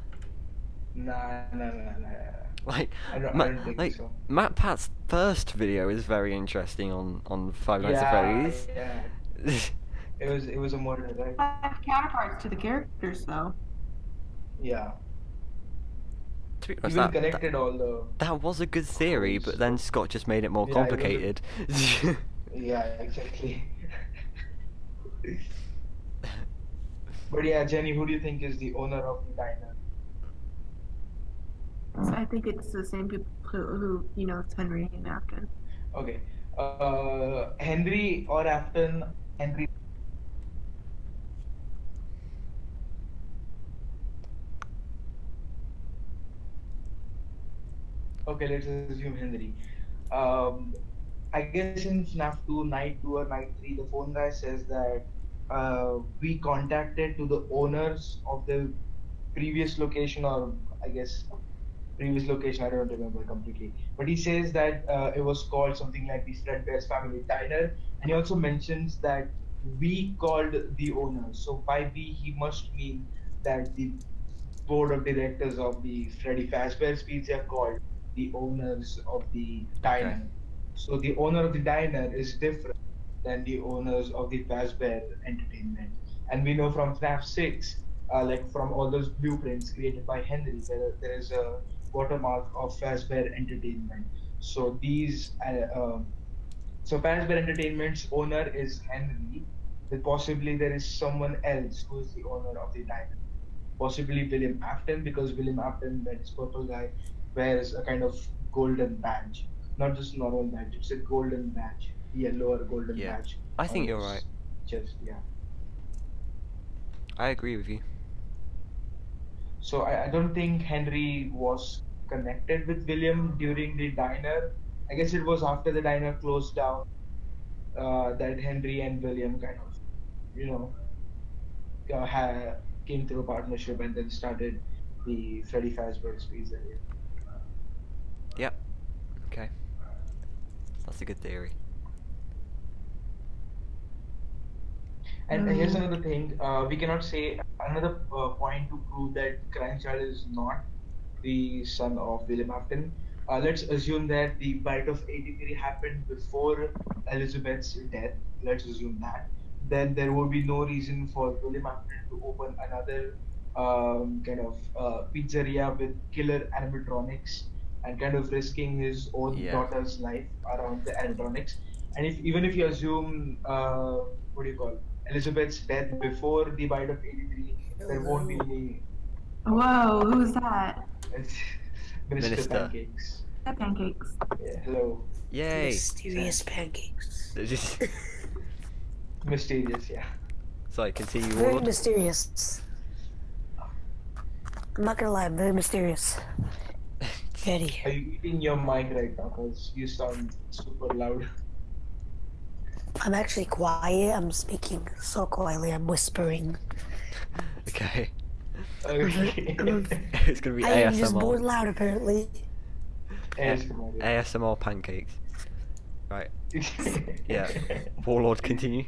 Nah. Like, I don't think so. Matt Pat's first video is very interesting on Five Nights at Yeah, Freddy's. yeah. It was a murder, right? Life counterparts to the characters, though. Yeah. To be honest, Even connected all the. that was a good theory, but then Scott just made it more Yeah, it was a- complicated. Yeah, exactly. But yeah, Jenny, who do you think is the owner of the diner? So I think it's the same people who you know, it's Henry and Afton. Okay. Henry or Afton? Henry. Okay, let's assume Henry. Um, I guess in FNAF 2, Night 2 or Night 3, the phone guy says that we contacted to the owners of the previous location, or I guess previous location, I don't remember completely. But he says that it was called something like the Fredbear's Family Diner. And he also mentions that we called the owners. So by we, he must mean that the board of directors of the Freddy Fazbear's Pizza called the owners of the diner. So the owner of the diner is different than the owners of the Fazbear Entertainment. And we know from FNAF 6, like from all those blueprints created by Henry, there is a watermark of Fazbear Entertainment. So so Fazbear Entertainment's owner is Henry, but possibly there is someone else who is the owner of the diner. Possibly William Afton, because William Afton, that is purple guy, wears a kind of golden badge. Not just normal badge, it's a golden badge, yellow or golden Yeah, badge. I think on you're his right. Chest, yeah. I agree with you. So I don't think Henry was connected with William during the diner. I guess it was after the diner closed down that Henry and William kind of, you know, came through a partnership and then started the Freddy Fazbear's Pizza. Yep. Okay. That's a good theory. And here's another thing: we cannot say another point to prove that Crime Child is not the son of William Afton. Let's assume that the bite of 83 happened before Elizabeth's death. Let's assume that. Then there would be no reason for William Afton to open another kind of pizzeria with killer animatronics and kind of risking his own Yeah. daughter's life around the animatronics. And if you assume what do you call Elizabeth's death before the bite of 83, there won't be any. Whoa, who's that? It's Minister Minister. Pancakes. Pancakes. Yeah, hello. Yay! Mysterious pancakes. Mysterious, yeah. Sorry, continue, Very Warlord. mysterious. I'm not gonna lie, I'm very mysterious. Very. Are you eating your mic right now? Because you sound super loud. I'm actually quiet. I'm speaking so quietly. I'm whispering. Okay. Okay. It's gonna be I am just bored ASMR. loud, apparently. ASMR, yeah. ASMR pancakes. Right. Yeah. Warlord, continue.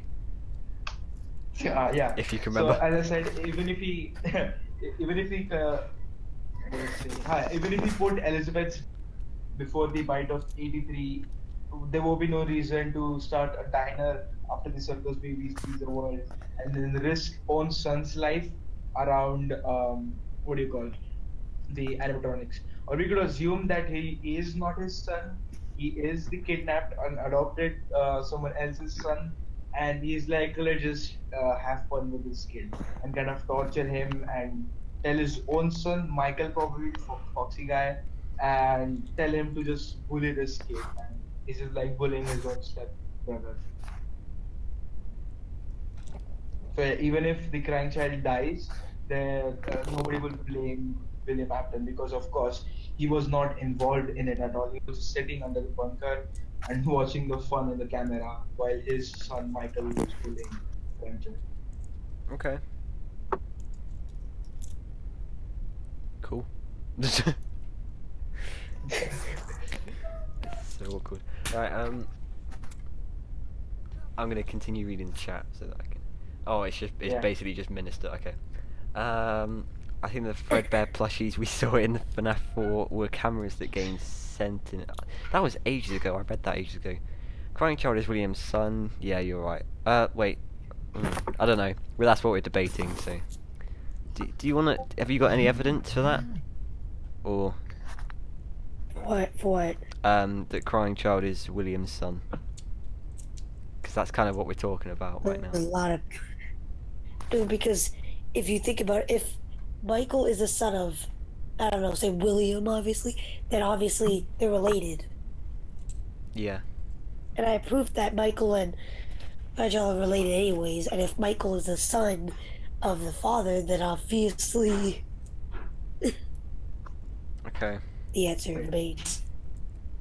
Yeah. If you can So remember. as I said, even if he, even if he, even if he put Elizabeth before the bite of 83, there will be no reason to start a diner after the circus babies leave the world and then risk own son's life around what do you call the animatronics. Or we could assume that he is not his son. He is the kidnapped and adopted someone else's son, and he's like, let's just have fun with this kid and kind of torture him and tell his own son, Michael, probably Foxy guy, and tell him to just bully this kid. And he's just like bullying his own step brother. So even if the crying child dies, there nobody will blame William Afton because, of course, he was not involved in it at all. He was sitting under the bunker and watching the fun in the camera while his son Michael was bullying the crying child. Okay. Cool. So awkward. Right, I'm gonna continue reading the chat so that I can. Oh, it's Yeah. basically just Minister. Okay. I think the Fredbear plushies we saw in the FNAF 4 were cameras that gained sent in. That was ages ago. I read that ages ago. Crying child is William's son. Yeah, you're right. Wait. I don't know. Well, that's what we're debating. So, do you wanna? Have you got any evidence for that? Or What? For what? that crying child is William's son? Because that's kind of what we're talking about right now. There's a lot of. Dude, because if you think about it, if Michael is the son of, I don't know, say William, obviously, then obviously they're related. Yeah. And I proved that Michael and Nigel are related anyways, and if Michael is the son of the father, then obviously Okay. the answer remains.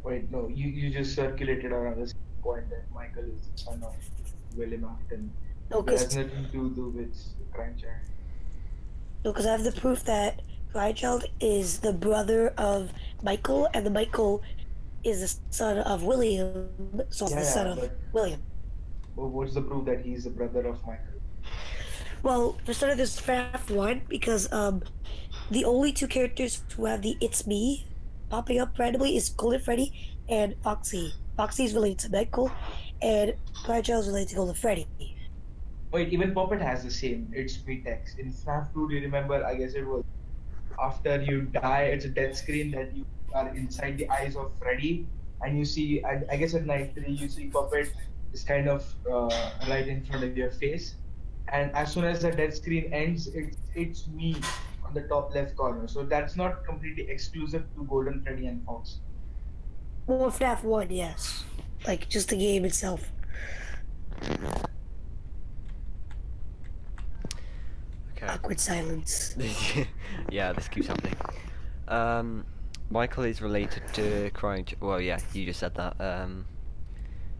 Wait, no, you just circulated around this point that Michael is the son of William Afton. No, It has because nothing to do with the crying child. I have the proof that Nigel is the brother of Michael, and the Michael is the son of William, so it's the son of but William. what's the proof that he's the brother of Michael? Well, for starters, there's FNAF 1, because the only two characters who have the "It's Me" popping up randomly is Golden Freddy and Foxy. Foxy is related to Michael, and Nigel is related to Golden Freddy. Wait, even Puppet has the same. It's me text. In FNAF 2, do you remember? I guess it was after you die, it's a death screen that you are inside the eyes of Freddy, and you see, I guess at night 3, you see Puppet is kind of right in front of your face. And as soon as the death screen ends, it's me on the top left corner. So that's not completely exclusive to Golden Freddy and Fox. Well, FNAF 1, yes. Like, just the game itself. Okay. Awkward silence. Yeah, this keeps happening. Michael is related to crying. Well, yeah, you just said that.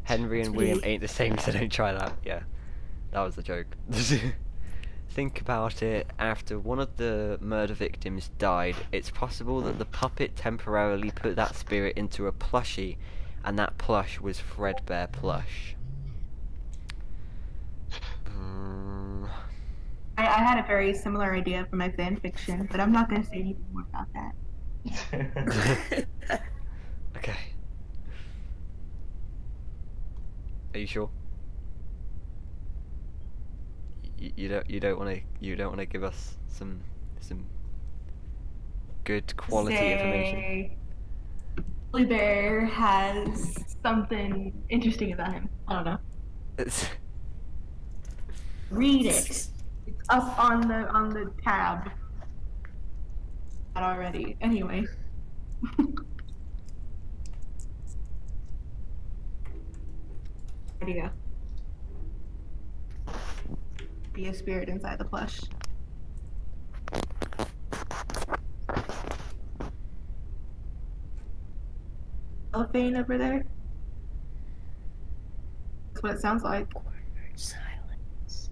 Henry and William ain't the same, so don't try that. Yeah, that was the joke. Think about it. After one of the murder victims died, it's possible that the puppet temporarily put that spirit into a plushie, and that plush was Fredbear plush. I had a very similar idea for my fan fiction, but I'm not going to say anything more about that. Okay. Are you sure? You don't want to give us some good quality information. Say Billy Bear has something interesting about him. I don't know. It's Read it. It's up on the tab. Not already. Anyway. Idea. Be a spirit inside the plush. Elephant over there? That's what it sounds like. Silence.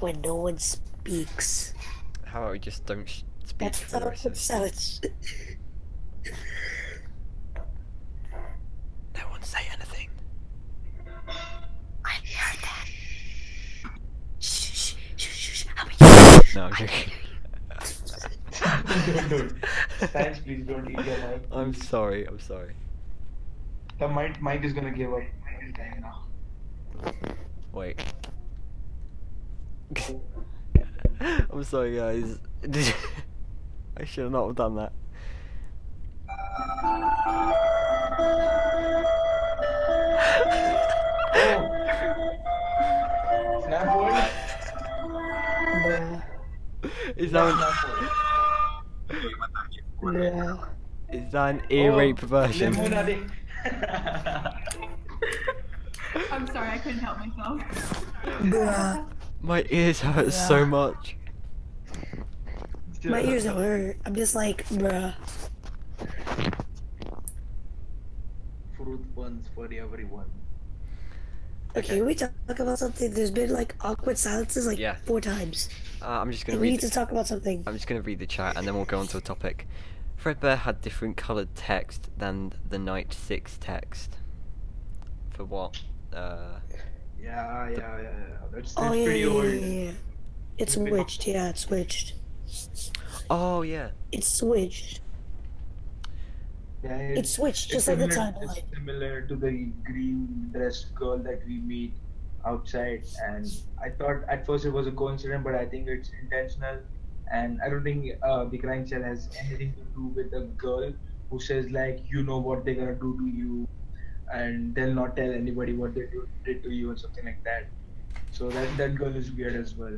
When no one speaks. How about we just don't speak That's for the rest of awkward this? silence. No one say anything. I heard that. Shh, shh, shh, shh. No, I'm joking. Don't. Thanks, please don't eat your mic. I'm sorry. I'm sorry. The mic is gonna give up any time now. Wait. I'm sorry, guys. I should not have done that. Oh, Bruh. Is that Bruh. is that an ear rape version? Lemonade. I'm sorry, I couldn't help myself. Bruh. My ears hurt so Yeah. much. My ears don't hurt. I'm just like, bruh. Fruit puns for everyone. Okay, can we talk about something? There's been like awkward silences like Yeah. 4 times. I'm just gonna And we read. need to talk about something. I'm just gonna read the chat and then we'll go on to a topic. Fredbear had different coloured text than the Night 6 text. For what? Yeah. That's Oh yeah, pretty yeah, old. yeah. It's switched. Yeah, it's switched. Oh yeah. It's switched. Yeah, It's switched, just like the timeline. It's similar to the green dressed girl that we meet outside, and I thought at first it was a coincidence, but I think it's intentional, and I don't think the crime cell has anything to do with the girl who says like you know what they're gonna do to you, and they'll not tell anybody what did to you or something like that. So that girl is weird as well.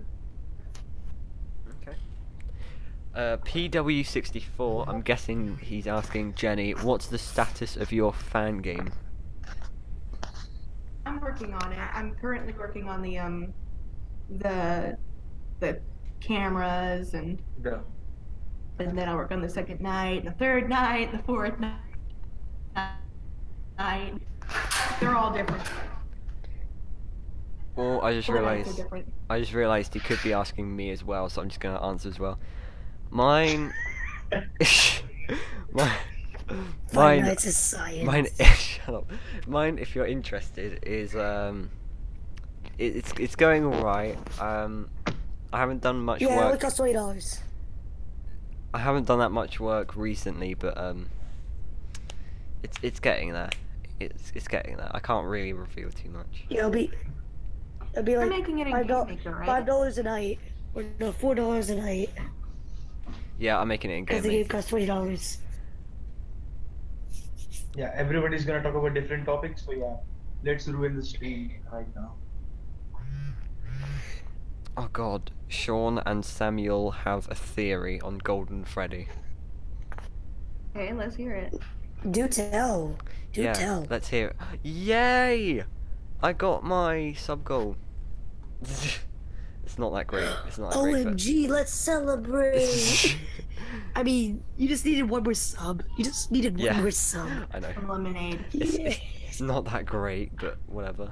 Okay. PW64. I'm guessing he's asking Jenny, what's the status of your fan game? I'm working on it. I'm currently working on the cameras and The then I'll work on the second night, the third night, the fourth night. They're all different. Oh, I just 4 nights are realised. different. I just realised he could be asking me as well, so I'm just gonna answer as well. Mine. Mine. Five Nights is science. Mine. Shut up. Mine, if you're interested, is it's going alright. I haven't done much Yeah, it work. only costs $20. I haven't done that much work recently, but it's getting there. It's getting there. I can't really reveal too much. Yeah, it'll be You're like making it in GameMaker, right? $5 a night, or no, $4 a night. Yeah, I'm making it in Because the game. game costs $20. yeah, everybody's gonna talk about different topics, so yeah, let's ruin the stream right now. Oh god, Sean and Samuel have a theory on Golden Freddy. Okay, let's hear it. Do tell. Do Yeah, tell. let's hear it. Yay! I got my sub goal. It's not that great. It's not that great. OMG, let's celebrate. I mean, you just needed one more sub. You just needed Yeah. one more sub. I know. Lemonade. It's not that great, but whatever.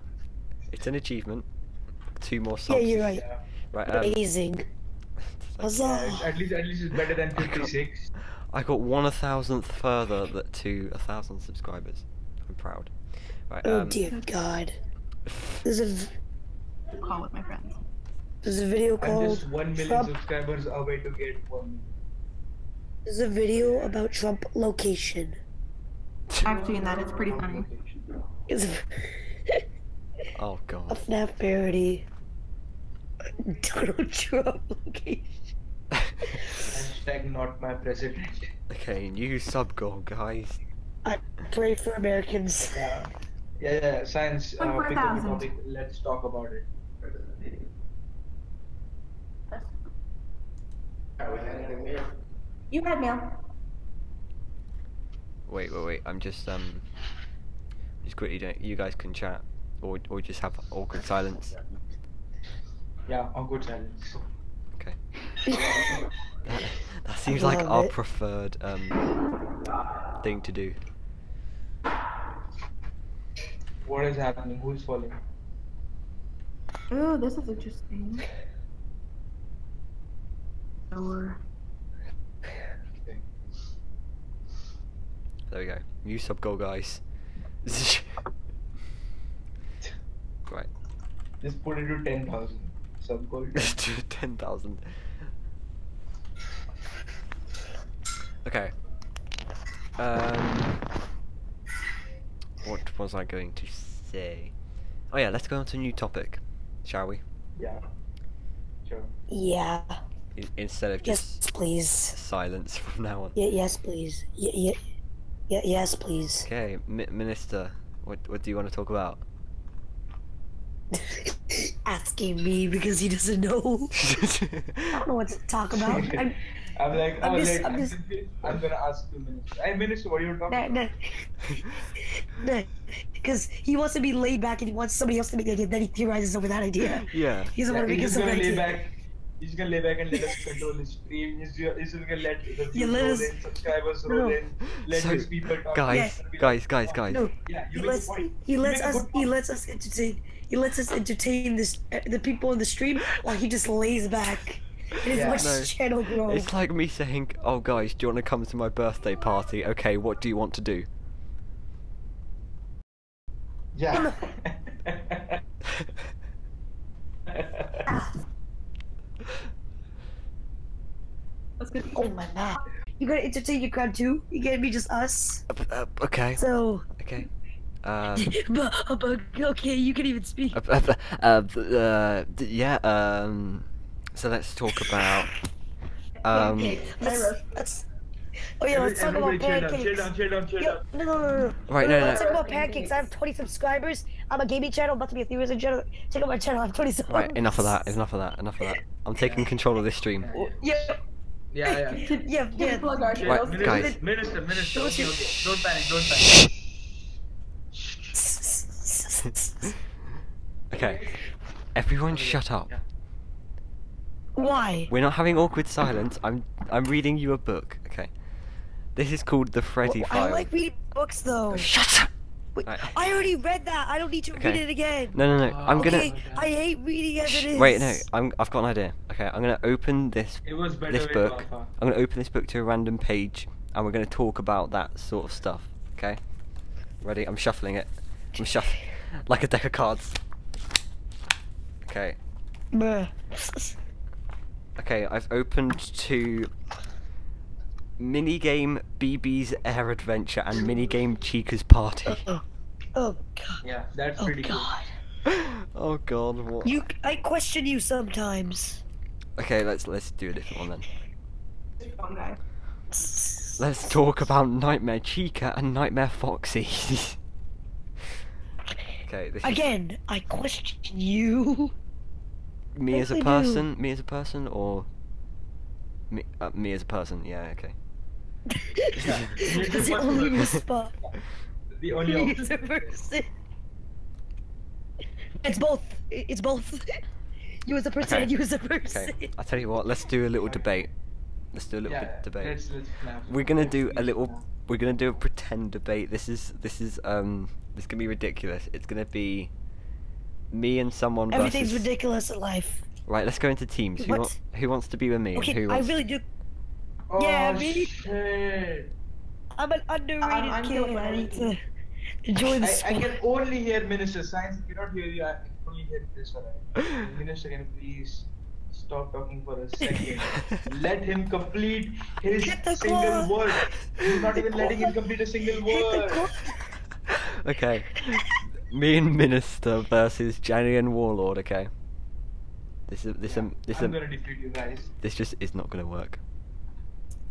It's an achievement. 2 more subs. Yeah, you're right. Yeah. Right. Amazing. Huzzah. Yeah, at least it's better than 56. I got 1,000th further to 1,000 subscribers. I'm proud. Right. Oh dear God. There's a Call with my friends. video I'm called just 1 million Trump. subscribers away to get 1 There's a video about Trump location. I've seen that. It's pretty funny. million. It's Oh a god. FNAF parody. Donald Trump location. Hashtag not my president. Okay, new sub goal, guys. I pray for Americans. Yeah. Science, One for pick up the 1,000. topic. Let's talk about it. You had mail. Wait. I'm just quickly doing. You guys can chat, or just have awkward silence. Yeah, awkward silence. Okay. That seems like love our it. preferred thing to do. What is happening? Who's falling? Ooh, this is interesting. Or There we go. New sub goal, guys. Right. Just put it to 10,000. Sub goal. 10,000. Okay. What was I going to say? Oh yeah, let's go on to a new topic, shall we? Yeah. Sure. Yeah. Instead of just Yes, please. silence from now on. Yeah, yes, please. Yes, please. Okay, Minister, what do you want to talk about? asking me because he doesn't know. I don't know what to talk about. I'm like, I'm oh, just- let, I'm just- I'm gonna ask the minister. Hey, minister, what are you talking Nah, about? nah. Because he wants to be laid back and he wants somebody else to make it, and then he theorizes over that idea. Yeah. He doesn't want to make He's his just own gonna lay idea. back. He's just gonna lay back and let us control the stream. He's just gonna let the Yeah, views let roll us- in, subscribers No, roll no. in, let So, his people talk. guys, Yeah. He's gonna be guys, like, guys. No, Yeah, you he make a lets point. he You lets make a us good he point. lets us entertain this the people in the stream while he just lays back and his Yeah. much No. channel grow. It's like me saying, "Oh, guys, do you want to come to my birthday party? Okay, what do you want to do?" Yeah. That's good. Oh my god! You gotta entertain your crowd too. You can't be just us. Okay. So, Okay. but okay, you can even speak. Yeah. So let's talk about. Pancakes. Can I roast? Let's. Oh yeah, let's talk about Everybody chill pancakes. down. Yo, no. Right, no. Let's talk about Pancakes. pancakes. I have 20 subscribers. I'm a gaming channel, about to be a theorizing channel. Check out my channel. I have 20 subs. Right, enough of that. I'm taking control of this stream. Yeah. Yeah. Yeah. Plug our Right, channels. guys. Minister. Okay. Don't panic. Okay. Everyone, shut up. Why? We're not having awkward silence. I'm reading you a book. Okay. This is called the Freddy I File. like reading books though. Shut up. Wait, Right. I already read that. I don't need to Okay. read it again. No. I'm gonna. Okay, I hate reading as it is. Wait, no. I've got an idea. Okay, I'm gonna open this It was better this with book. Wafa. I'm gonna open this book to a random page, and we're gonna talk about that sort of stuff. Okay. Ready? I'm shuffling it. I'm shuffling like a deck of cards. Okay. Bruh. Okay, I've opened to minigame BB's Air Adventure and minigame Chica's Party. Oh god. Yeah, that's Oh pretty cool. god. Oh god, what? I question you sometimes. Okay, let's do a different one then. Phone guy. Let's talk about Nightmare Chica and Nightmare Foxy. Okay, this is Again, I question you. me as a Yes, I do. person. Me as a person, or me as a person. Yeah, okay. That's the only response. The only Me option. as a person. It's both. It's both. You as a person Okay. and you as a person. Okay, I tell you what. Let's do a little debate. Let's do a little Yeah, debate. let's FNAF. We're gonna do a Let's little. FNAF. We're gonna do a pretend debate. This is this gonna be ridiculous. It's gonna be me and someone Everything's versus. ridiculous in life. Right, let's go into teams. What? Who wants to be with me? Okay, and who I wants... really do. Oh, Yeah, me. shit. I'm an underrated I'm kid. good I need to with enjoy the I sport. can only hear Minister. Science cannot hear you. I can only hear this one. Minister, can you please stop talking for a second? Let him complete his Hit the single clock. word. You're not even letting him complete a single Hit the word. clock. Okay. Me and Minister versus Janny and Warlord. Okay. This I'm gonna defeat you guys. this just is not gonna work.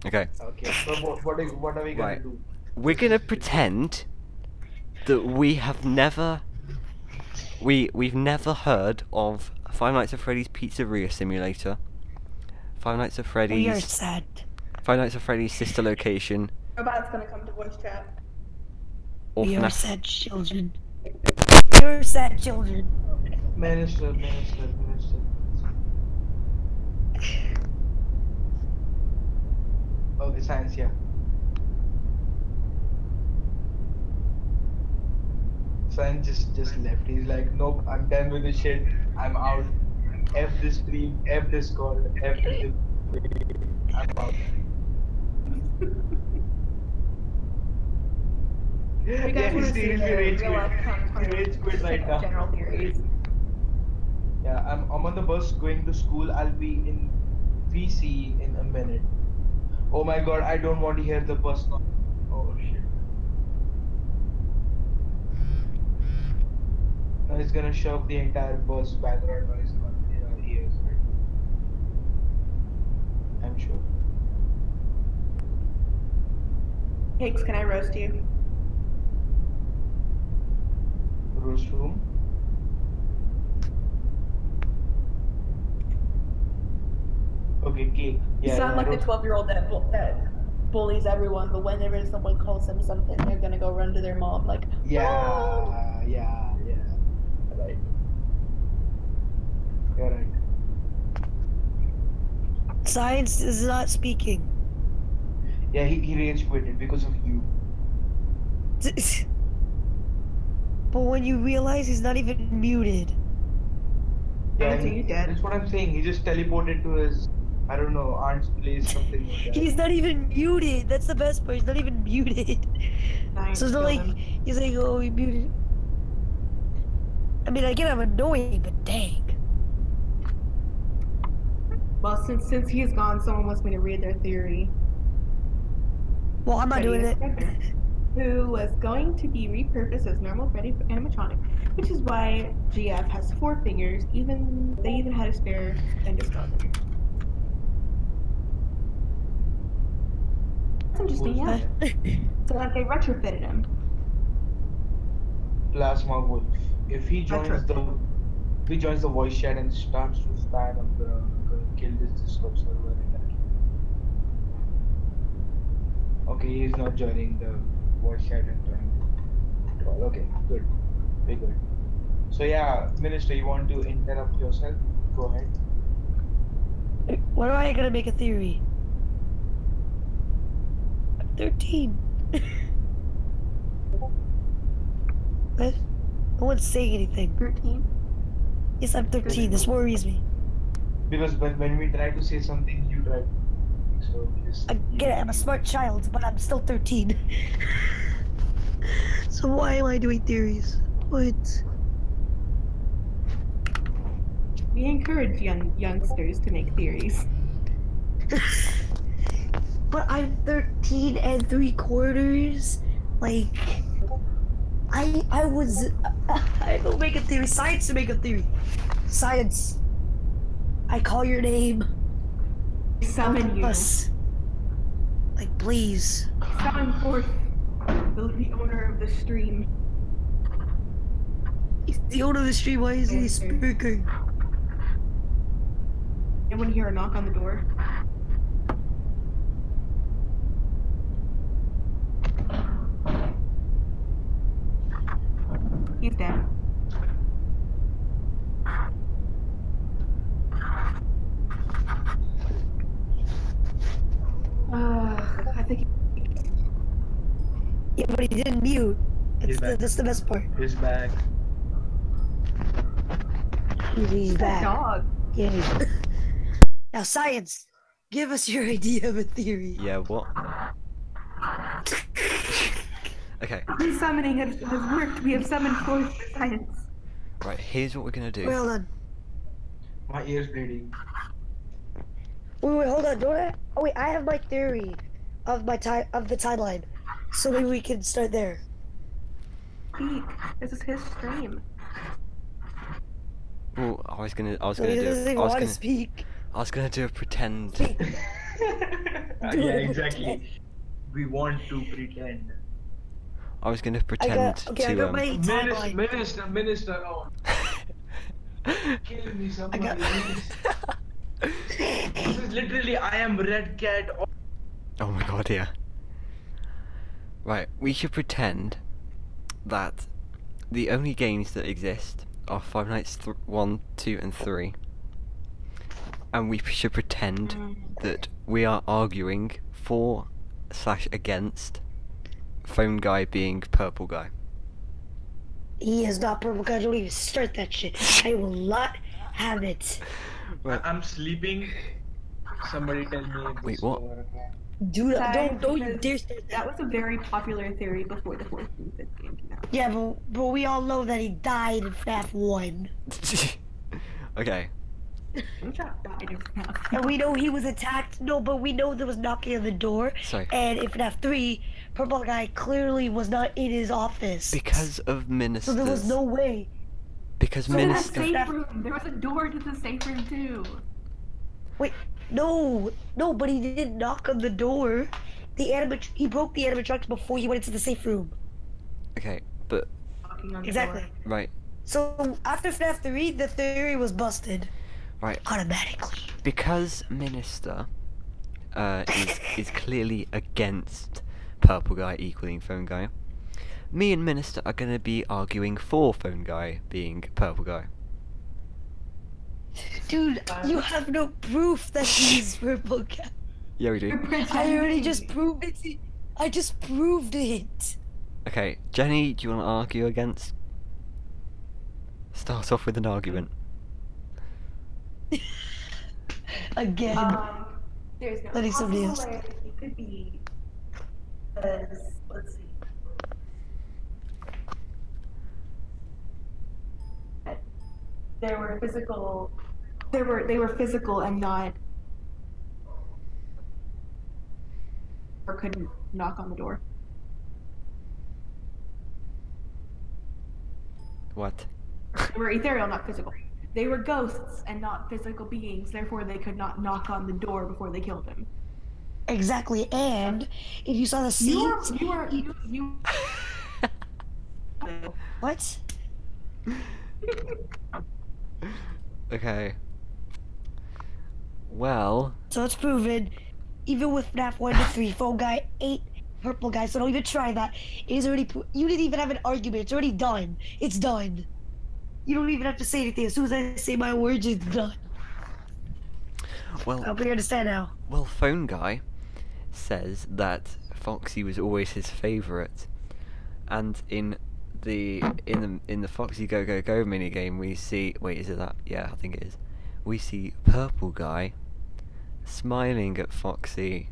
Okay. Okay, but what are we gonna Right. do? We're gonna pretend that we have never we've never heard of Five Nights at Freddy's Pizzeria Simulator, Five Nights at We are Freddy's sad. Five Nights at Freddy's sister location, Robot's gonna come to voice chat. or We are FNAF. sad children. We are sad children. Minister. Okay, science, yeah. Science just left. He's like, nope, I'm done with this shit. I'm out. F this stream, F Discord, F this. I'm out. You guys Yeah, want he's to see seriously the rage real life quit. He rage quit right now. general theories? Yeah, I'm on the bus going to school. I'll be in VC in a minute. Oh my god, I don't want to hear the bus noise. Oh shit. Now he's gonna shove the entire bus background noise in our ears, right? I'm sure. Cakes, can I roast you? Roast room. Okay, K. You Yeah, sound I like the don't. 12-year-old that bullies everyone, but whenever someone calls them something, they're gonna go run to their mom like, Mom! Yeah. Right. You're right. Science is not speaking. Yeah, he rage quitted because of you. But when you realize he's not even muted. Yeah, Answer, you dead. that's what I'm saying. He just teleported to his, I don't know, aunt's place, something like that. He's not even muted. That's the best part. He's not even muted. Science So it's not killed like him. he's like, oh, he muted. I mean, I get I'm annoying, but dang. Well, since he's gone, someone wants me to read their theory. Well, I'm not Freddy doing is it. Fredbear, who was going to be repurposed as normal Freddy animatronic, which is why GF has 4 fingers. They even had a spare endoskeleton. That's interesting, Who's yeah. that? So like they retrofitted him. Plasma Wolf. If he joins Retrofit. the voice chat and starts to spam, I'm gonna kill this Discord server entirely. Okay, he's not joining the voice chat and trying to call. Okay, good. Very good. So yeah, Minister, you want to interrupt yourself? Go ahead. When am I gonna make a theory? I'm 13. What? No one's saying anything. 13. Yes, I'm 13. This worries me. Because when we try to say something, you try to so just I get it. I'm a smart child, but I'm still 13. So why am I doing theories? What? We encourage youngsters to make theories. But I'm 13 and 3/4. Like, I was. I don't make a theory. Science to make a theory. Science. I call your name. Summon you. Us. Like, please. Summon forth the owner of the stream. He's the owner of the stream. Why is he speaking? Anyone hear a knock on the door? He's dead. I think Yeah, but he didn't mute. He's back. That's the best part. He's back. He's back. dog. Yeah. Now, science. Give us your idea of a theory. Yeah, what? Okay, This summoning has worked. We have summoned forth the science. right, here's what we're gonna do. Wait, hold on. My ear's bleeding. Wait, hold on. Don't I? Oh wait, I have my theory of the timeline. So maybe we can start there. Speak. This is his stream. Well, I was gonna He doesn't even want to speak. I was gonna do a pretend. Yeah, exactly. We want to pretend. I was gonna pretend I got my timeline. Minister, oh. Kill me, somebody. This is literally I am Red Cat. Oh my god, yeah. Right, we should pretend that the only games that exist are Five Nights 1, 2, and 3. And we should pretend that we are arguing for/against Phone Guy being Purple Guy. He is not purple guy. Don't even start that shit. I will not have it. I'm sleeping. Somebody tell me. Wait, what? Do not, Science, don't you because dare start That was that. a very popular theory before the 4th and 5th game came out. Yeah, but we all know that he died in FNAF 1. Okay, Moonshot died in FNAF. And we know he was attacked. No, but we know there was knocking on the door. sorry. And in FNAF 3, Purple Guy clearly was not in his office. Because of So ministers. there was no way. Because In the minister. safe room. There was a door to the safe room too. Wait, no, but he didn't knock on the door. He broke the animatronics before he went into the safe room. Okay, but Knocking on the Exactly. door. right, So after FNAF 3, the theory was busted. Right. automatically. Because Minister is clearly against Purple Guy equaling Phone Guy, me and Minister are going to be arguing for Phone Guy being Purple Guy. Dude, you have no proof that he's purple guy. Yeah, we do. I already just proved it. I just proved it. Okay, Jenny, do you want to argue against? Start off with an argument. Again. There's no Letting somebody possible else. way it could be. Because, let's see. They were physical. They were physical and not. Or couldn't knock on the door. What? They were ethereal, not physical. They were ghosts and not physical beings, therefore they could not knock on the door before they killed him. Exactly, and if you saw the scenes, You what? Okay. Well, So it's proven, even with FNAF 1 to 3, Phone Guy 8, Purple Guy, so don't even try that. It is already, you didn't even have an argument, it's already done. It's done. You don't even have to say anything, as soon as I say my words, it's done. I well, hope you understand now. well, Phone Guy says that Foxy was always his favourite, and in the Foxy Go Go Go minigame we see, wait, is it that? Yeah, I think it is. We see Purple Guy smiling at Foxy.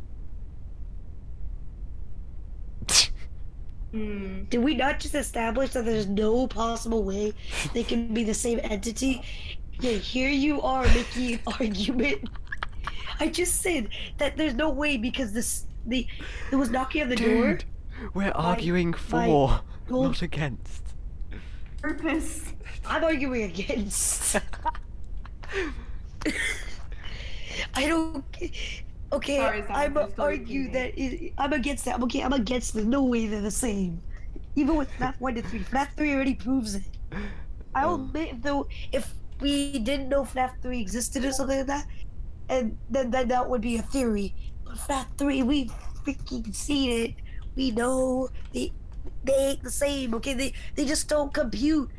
Did we not just establish that there's no possible way they can be the same entity? Yeah, here you are making an argument. I just said that there's no way because it was knocking on the door. Dude, we're arguing by for, gold- not against. purpose. I'm arguing against. I don't. Okay, Sorry, I'm I'm still argue repeating. that I'm against that. Okay, I'm against it. No way they're the same. Even with FNAF 1 to 3, FNAF 3 already proves it. I'll admit though, if we didn't know FNAF 3 existed or something like that, and then that would be a theory. But FNAF 3, we freaking seen it. We know they ain't the same. Okay, they just don't compute.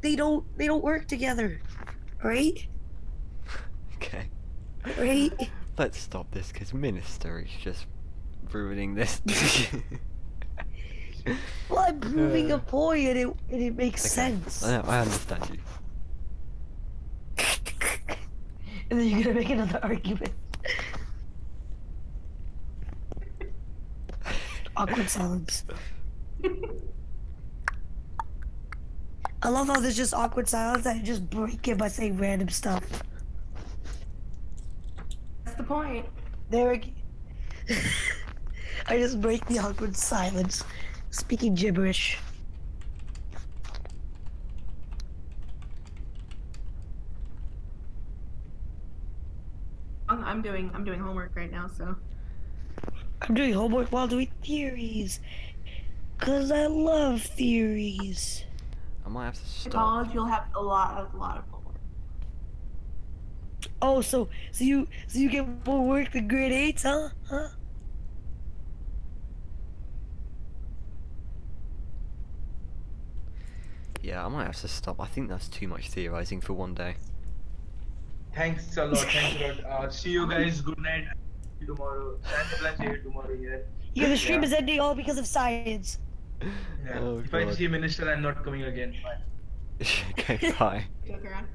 They don't work together, right? Okay. Right? Let's stop this because Minister is just ruining this. Well, I'm proving a point, and it makes sense. I know, I understand you. And then you're gonna make another argument. Awkward silence. I love how there's just awkward silence and I just break it by saying random stuff. That's the point. There I just break the awkward silence, speaking gibberish. I'm doing homework right now, so. I'm doing homework while doing theories. Cause I love theories. I might have to In stop. college, you'll have a lot of homework. Oh, so you get more work than grade 8s, huh? Huh? Yeah, I might have to stop. I think that's too much theorizing for one day. Thanks a lot. Thanks a lot. See you guys. Good night. See you tomorrow. Santa Claus here tomorrow. Yeah, the stream Yeah. is ending all because of science. Yeah. Oh, If I God. see a minister, I'm not coming again. Bye. Okay, bye. Joke around.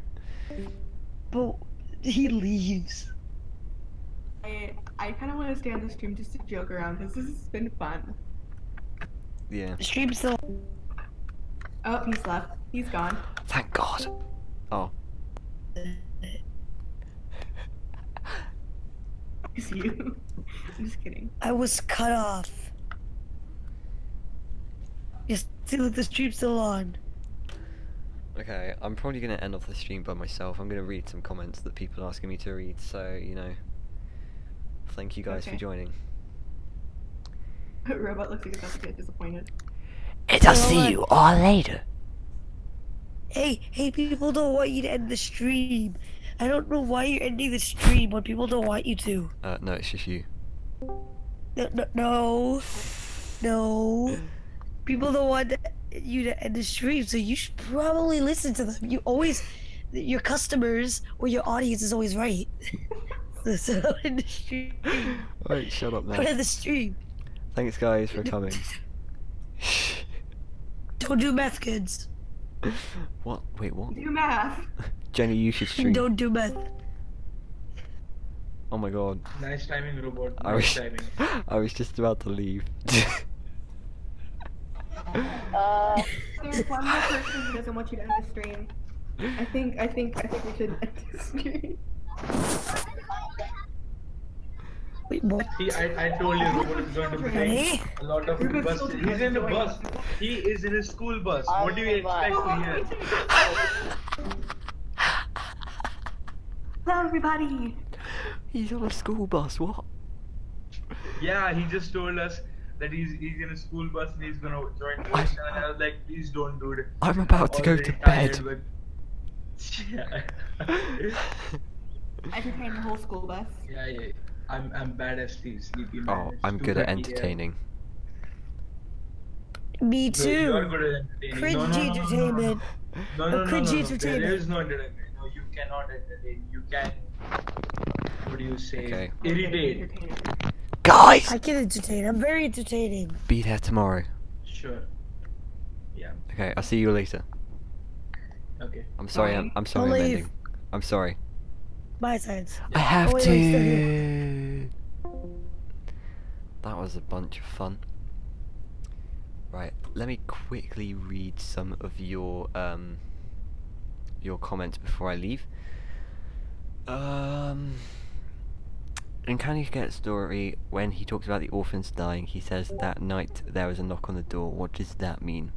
But he leaves. I kind of want to stay on the stream just to joke around because this has been fun. Yeah. The stream's still. Oh, he's left. He's gone. Thank God. Oh. It's you. I'm just kidding. I was cut off. Yes, see, look, the stream's still on. Okay, I'm probably gonna end off the stream by myself. I'm gonna read some comments that people are asking me to read. So thank you guys for Okay. joining. Robot looks like it's about to get disappointed. I'll see see you all later. Hey, people don't want you to end the stream. I don't know why you're ending the stream when people don't want you to. No, it's just you. No. People don't want you to end the stream, so you should probably listen to them. Your customers or your audience is always right. So end the stream. Alright, shut up now. Don't end the stream. Thanks, guys, for coming. Don't do math, kids. What? Wait, what? Do math. Jenny, you should stream. Don't do math. Oh my god. Nice timing, robot. I Nice was, timing. I was just about to leave. There's one more person who doesn't want you to end the stream. I think we should end the stream. Wait, what? I told you robot is going to bring Ready? a lot of bus. He's in the bus. He is in a school bus. What do you expect to hear? Hello, everybody. He's on a school bus, what? Yeah, he just told us that he's in a school bus and he's gonna join us, and I was like, please don't, dude. I'm about to go to Already bed. tired, but- Yeah. Entertain the whole school bus. Yeah. I'm bad at sleepy man. Oh, It's I'm good at 2:30 AM. entertaining. Me No, you're too. good at entertaining. Cringy entertainment. No. Cringy entertainment. There is no entertainment. No, you cannot entertain. You can. What do you say? Okay. Irritate. Guys! I can entertain. I'm very entertaining. Be there tomorrow. Sure. Yeah. Okay, I'll see you later. Okay. I'm sorry, Bye. I'm sorry I'll I'm leave. ending. I'm sorry. My sides. I have Oh, wait, wait, stay to. That was a bunch of fun. Right, let me quickly read some of your comments before I leave. In Can You Get a Story, when he talks about the orphans dying, he says that night there was a knock on the door. What does that mean?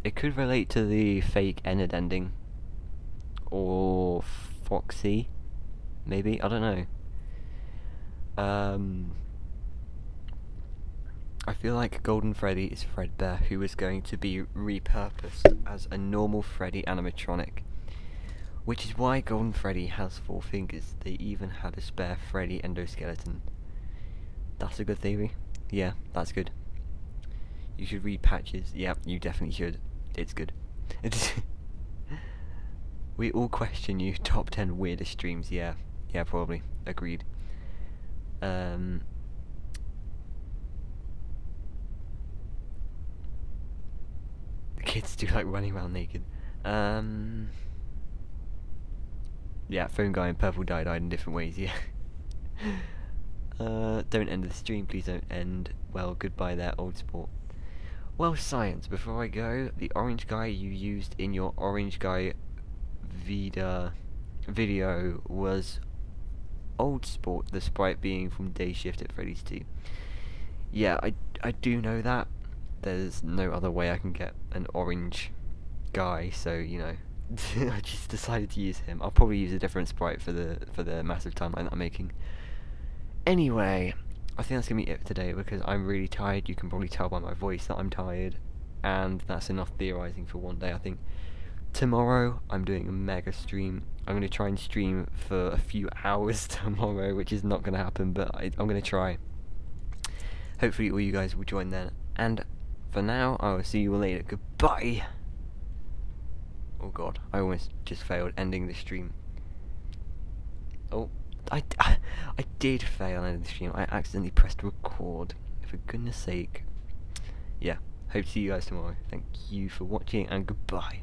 It could relate to the fake Enid ending. Or Foxy, maybe? I don't know. I feel like Golden Freddy is Fredbear, who is going to be repurposed as a normal Freddy animatronic. Which is why Golden Freddy has 4 fingers. They even had a spare Freddy endoskeleton. That's a good theory. Yeah, that's good. You should read Patches. Yeah, you definitely should. It's good. We all question you. Top 10 weirdest streams. Yeah, probably. Agreed. The kids do like running around naked. Yeah, phone guy and purple died in different ways. Yeah. Don't end the stream, please don't end. Well, goodbye there, old sport. Well, science, before I go, the orange guy you used in your orange guy video was old sport, the sprite being from Day Shift at Freddy's 2. Yeah, I do know that. There's no other way I can get an orange guy, so, you know, I just decided to use him. I'll probably use a different sprite for the massive timeline that I'm making. Anyway, I think that's going to be it for today, because I'm really tired. You can probably tell by my voice that I'm tired, and that's enough theorizing for one day, I think. Tomorrow, I'm doing a mega stream. I'm going to try and stream for a few hours tomorrow, which is not going to happen, but I'm going to try. Hopefully all you guys will join then. And for now, I will see you all later. Goodbye! Oh god, I almost just failed ending the stream. Oh, I did fail ending the stream. I accidentally pressed record. For goodness sake. Yeah, hope to see you guys tomorrow. Thank you for watching, and goodbye.